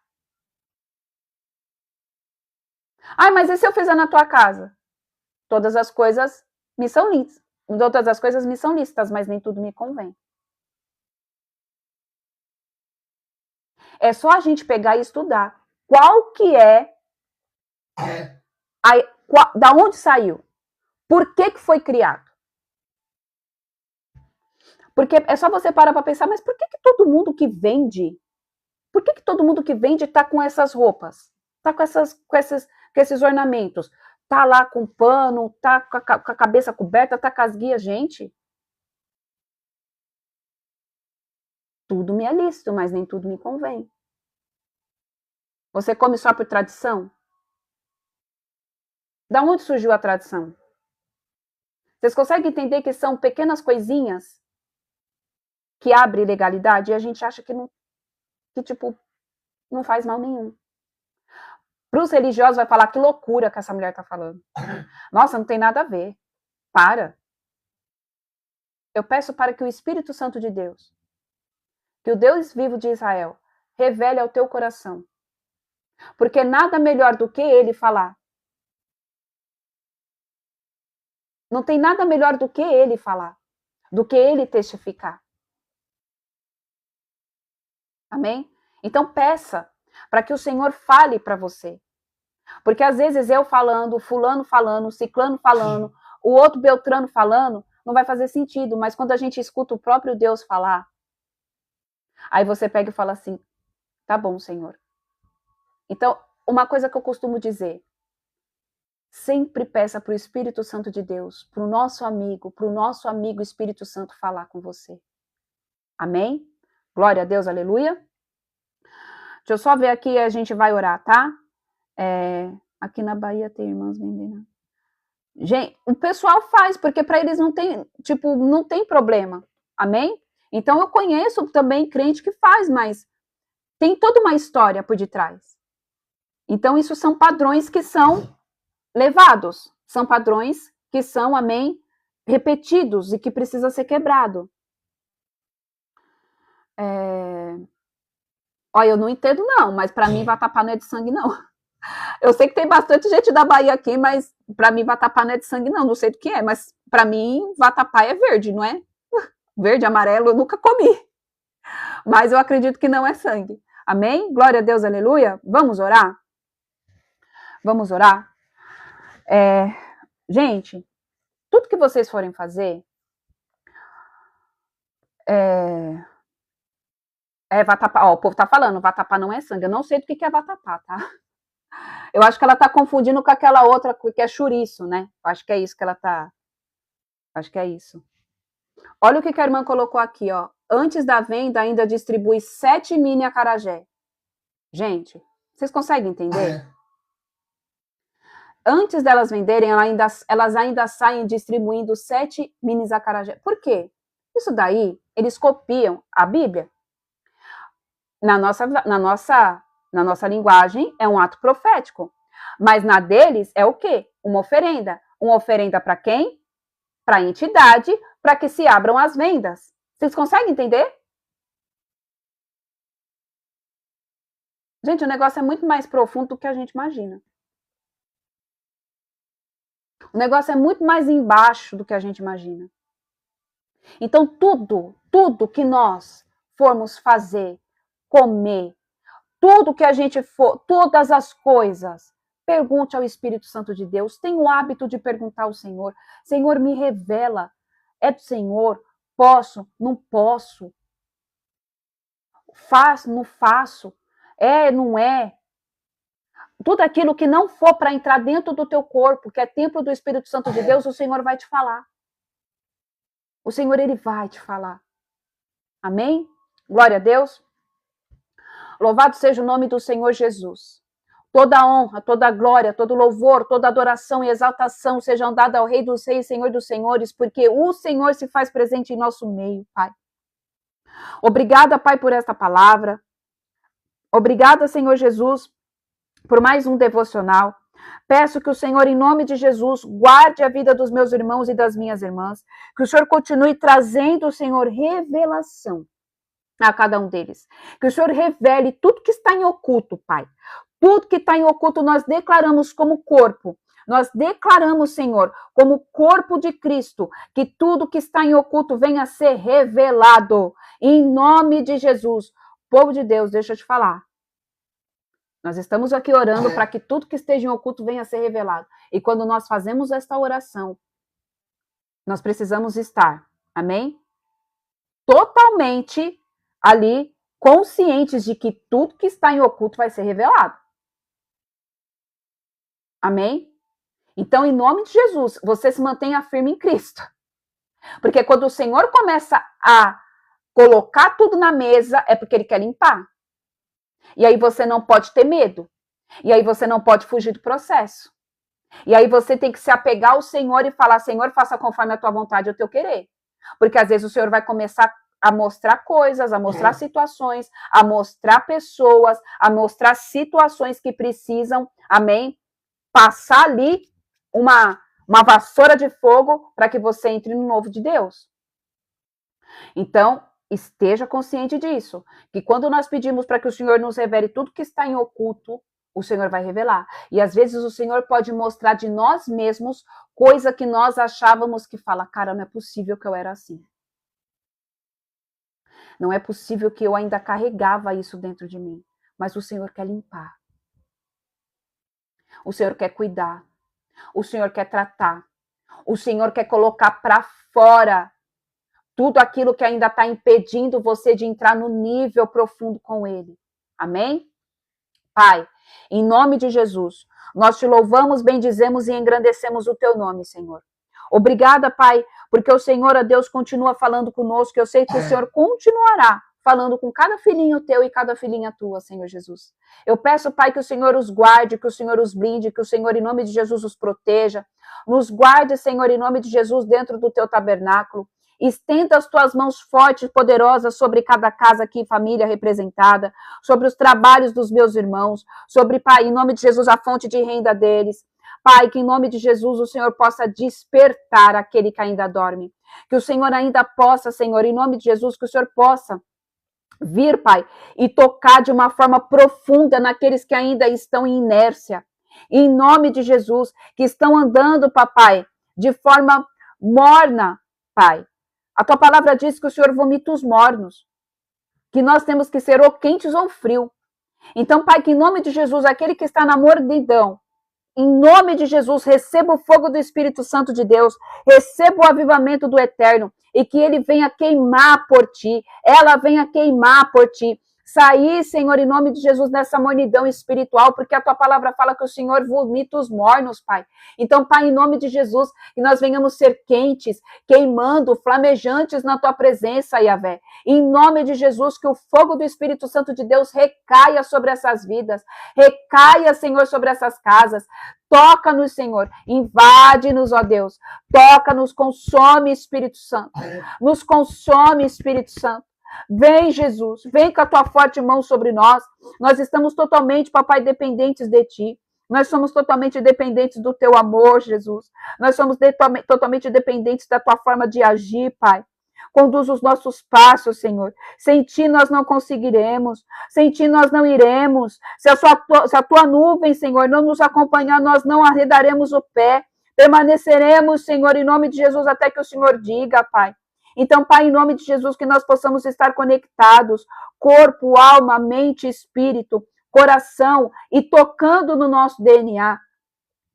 Speaker 1: Ai, mas e se eu fizer na tua casa? Todas as coisas me são todas as coisas me são lícitas, mas nem tudo me convém. É só a gente pegar e estudar qual que é, da onde saiu, por que foi criado. Porque é só você parar para pensar, mas por que todo mundo que vende, tá com essas roupas? Tá com esses ornamentos? Tá lá com pano, tá com a cabeça coberta, tá com as guias, gente? Tudo me é lícito, mas nem tudo me convém. Você come só por tradição? Da onde surgiu a tradição? Vocês conseguem entender que são pequenas coisinhas que abrem legalidade e a gente acha que não faz mal nenhum. Para os religiosos vai falar que loucura que essa mulher está falando. Nossa, não tem nada a ver. Para. Eu peço para que o Espírito Santo de Deus, que o Deus vivo de Israel, revele ao teu coração. Porque nada melhor do que ele falar. Não tem nada melhor do que ele falar, do que ele testificar. Amém? Então peça para que o Senhor fale para você. Porque às vezes eu falando, fulano falando, ciclano falando, o outro Beltrano falando, não vai fazer sentido. Mas quando a gente escuta o próprio Deus falar, aí você pega e fala assim, tá bom, Senhor. Então, uma coisa que eu costumo dizer, sempre peça para o Espírito Santo de Deus, para o nosso amigo Espírito Santo falar com você. Amém? Glória a Deus, aleluia. Deixa eu só ver aqui, a gente vai orar, tá? Aqui na Bahia tem irmãs vendendo. Gente, o pessoal faz, porque para eles não tem problema. Amém? Então eu conheço também crente que faz, mas tem toda uma história por detrás. Então isso são padrões que são levados, são padrões que são, amém, repetidos e que precisa ser quebrado. Olha, eu não entendo não, mas para mim vatapá não é de sangue não. Eu sei que tem bastante gente da Bahia aqui, mas para mim vatapá não é de sangue não sei do que é, mas para mim vatapá é verde, não é? Verde, amarelo, eu nunca comi. Mas eu acredito que não é sangue. Amém? Glória a Deus, aleluia. Vamos orar? Vamos orar? Gente, tudo que vocês forem fazer vatapá. Ó, o povo tá falando, vatapá não é sangue. Eu não sei do que é vatapá, tá? Eu acho que ela tá confundindo com aquela outra que é chouriço, né? Eu acho que é isso que ela tá... Acho que é isso. Olha o que a irmã colocou aqui, ó. Antes da venda, ainda distribui 7 mini acarajé. Gente, vocês conseguem entender? Antes delas venderem, elas ainda saem distribuindo 7 mini acarajé. Por quê? Isso daí, eles copiam a Bíblia. Na nossa linguagem, é um ato profético. Mas na deles, é o quê? Uma oferenda. Uma oferenda para quem? Para a entidade, para que se abram as vendas. Vocês conseguem entender? Gente, o negócio é muito mais profundo do que a gente imagina. O negócio é muito mais embaixo do que a gente imagina. Então, tudo que nós formos fazer, comer, tudo que a gente for, todas as coisas, pergunte ao Espírito Santo de Deus. Tenha o hábito de perguntar ao Senhor. Senhor, me revela. É do Senhor? Posso? Não posso? Faço? Não faço? É? Não é? Tudo aquilo que não for para entrar dentro do teu corpo, que é templo do Espírito Santo de Deus, o Senhor vai te falar. O Senhor, Ele vai te falar. Amém? Glória a Deus. Louvado seja o nome do Senhor Jesus. Toda honra, toda glória, todo louvor, toda adoração e exaltação sejam dadas ao Rei dos Reis, Senhor dos Senhores, porque o Senhor se faz presente em nosso meio, Pai. Obrigada, Pai, por esta palavra. Obrigada, Senhor Jesus, por mais um devocional. Peço que o Senhor, em nome de Jesus, guarde a vida dos meus irmãos e das minhas irmãs. Que o Senhor continue trazendo, Senhor, revelação a cada um deles. Que o Senhor revele tudo que está em oculto, Pai. Tudo que está em oculto nós declaramos como corpo. Nós declaramos, Senhor, como corpo de Cristo, que tudo que está em oculto venha a ser revelado. Em nome de Jesus. Povo de Deus, deixa eu te falar. Nós estamos aqui orando para que tudo que esteja em oculto venha a ser revelado. E quando nós fazemos esta oração, nós precisamos estar, amém? Totalmente ali, conscientes de que tudo que está em oculto vai ser revelado. Amém? Então, em nome de Jesus, você se mantenha firme em Cristo. Porque quando o Senhor começa a colocar tudo na mesa, é porque Ele quer limpar. E aí você não pode ter medo. E aí você não pode fugir do processo. E aí você tem que se apegar ao Senhor e falar, Senhor, faça conforme a tua vontade e o teu querer. Porque às vezes o Senhor vai começar a mostrar coisas, a mostrar situações, a mostrar pessoas, a mostrar situações que precisam, amém? Passar ali uma vassoura de fogo para que você entre no novo de Deus. Então, esteja consciente disso, que quando nós pedimos para que o Senhor nos revele tudo que está em oculto, o Senhor vai revelar. E às vezes o Senhor pode mostrar de nós mesmos coisa que nós achávamos que fala, cara, não é possível que eu era assim. Não é possível que eu ainda carregava isso dentro de mim. Mas o Senhor quer limpar. O Senhor quer cuidar. O Senhor quer tratar. O Senhor quer colocar para fora tudo aquilo que ainda está impedindo você de entrar no nível profundo com Ele. Amém? Pai, em nome de Jesus, nós te louvamos, bendizemos e engrandecemos o teu nome, Senhor. Obrigada, Pai, porque o Senhor, a Deus, continua falando conosco. Eu sei que o Senhor continuará falando com cada filhinho teu e cada filhinha tua, Senhor Jesus. Eu peço, Pai, que o Senhor os guarde, que o Senhor os blinde, que o Senhor, em nome de Jesus, os proteja. Nos guarde, Senhor, em nome de Jesus, dentro do teu tabernáculo. Estenda as tuas mãos fortes e poderosas sobre cada casa aqui, família representada, sobre os trabalhos dos meus irmãos, sobre, Pai, em nome de Jesus, a fonte de renda deles. Pai, que em nome de Jesus o Senhor possa despertar aquele que ainda dorme. Que o Senhor ainda possa, Senhor, em nome de Jesus, que o Senhor possa vir, Pai, e tocar de uma forma profunda naqueles que ainda estão em inércia. Em nome de Jesus, que estão andando, papai, de forma morna, Pai. A tua palavra diz que o Senhor vomita os mornos, que nós temos que ser ou quentes ou frio. Então, Pai, que em nome de Jesus, aquele que está na mornidão, em nome de Jesus, receba o fogo do Espírito Santo de Deus, receba o avivamento do Eterno, e que ele venha queimar por ti, ela venha queimar por ti. Sair, Senhor, em nome de Jesus, dessa mornidão espiritual, porque a tua palavra fala que o Senhor vomita os mornos, Pai. Então, Pai, em nome de Jesus, que nós venhamos ser quentes, queimando, flamejantes na tua presença, Yahvé. Em nome de Jesus, que o fogo do Espírito Santo de Deus recaia sobre essas vidas, recaia, Senhor, sobre essas casas. Toca-nos, Senhor, invade-nos, ó Deus. Toca-nos, consome, Espírito Santo. Nos consome, Espírito Santo. Vem, Jesus, vem com a tua forte mão sobre nós. Nós estamos totalmente, papai, dependentes de ti. Nós somos totalmente dependentes do teu amor, Jesus. Nós somos totalmente dependentes da tua forma de agir, Pai. Conduz os nossos passos, Senhor. Sem ti nós não conseguiremos. Sem ti nós não iremos. Se a tua nuvem, Senhor, não nos acompanhar, nós não arredaremos o pé. Permaneceremos, Senhor, em nome de Jesus, até que o Senhor diga, Pai. Então, Pai, em nome de Jesus, que nós possamos estar conectados, corpo, alma, mente, espírito, coração, e tocando no nosso DNA,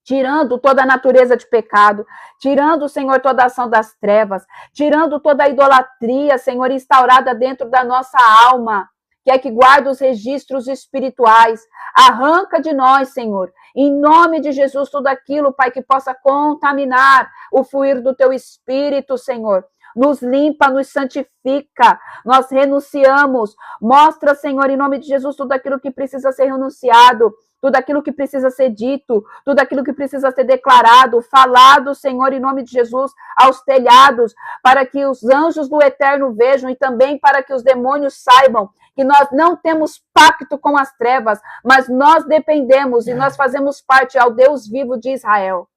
Speaker 1: tirando toda a natureza de pecado, tirando, Senhor, toda a ação das trevas, tirando toda a idolatria, Senhor, instaurada dentro da nossa alma, que é que guarda os registros espirituais. Arranca de nós, Senhor, em nome de Jesus, tudo aquilo, Pai, que possa contaminar o fluir do teu Espírito, Senhor. Nos limpa, nos santifica, nós renunciamos. Mostra, Senhor, em nome de Jesus, tudo aquilo que precisa ser renunciado, tudo aquilo que precisa ser dito, tudo aquilo que precisa ser declarado, falado, Senhor, em nome de Jesus, aos telhados, para que os anjos do Eterno vejam e também para que os demônios saibam que nós não temos pacto com as trevas, mas nós dependemos e nós fazemos parte ao Deus vivo de Israel.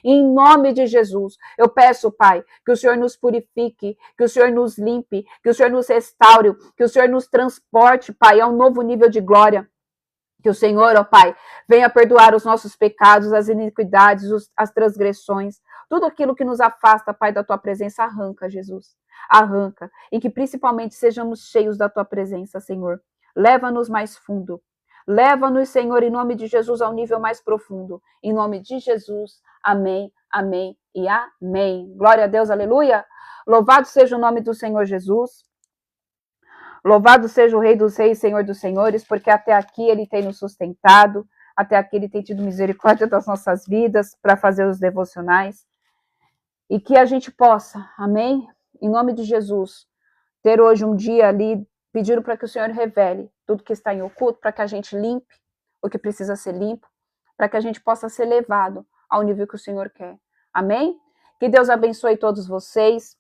Speaker 1: Em nome de Jesus, eu peço, Pai, que o Senhor nos purifique, que o Senhor nos limpe, que o Senhor nos restaure, que o Senhor nos transporte, Pai, a um novo nível de glória. Que o Senhor, ó Pai, venha perdoar os nossos pecados, as iniquidades, as transgressões, tudo aquilo que nos afasta, Pai, da tua presença, arranca, Jesus. Arranca. E que principalmente sejamos cheios da tua presença, Senhor. Leva-nos mais fundo. Leva-nos, Senhor, em nome de Jesus, ao nível mais profundo. Em nome de Jesus. Amém, amém e amém. Glória a Deus, aleluia. Louvado seja o nome do Senhor Jesus. Louvado seja o Rei dos Reis, Senhor dos Senhores, porque até aqui Ele tem nos sustentado, até aqui Ele tem tido misericórdia das nossas vidas para fazer os devocionais. E que a gente possa, amém? Em nome de Jesus, ter hoje um dia ali, pedindo para que o Senhor revele tudo que está em oculto, para que a gente limpe o que precisa ser limpo, para que a gente possa ser levado ao nível que o Senhor quer. Amém? Que Deus abençoe todos vocês.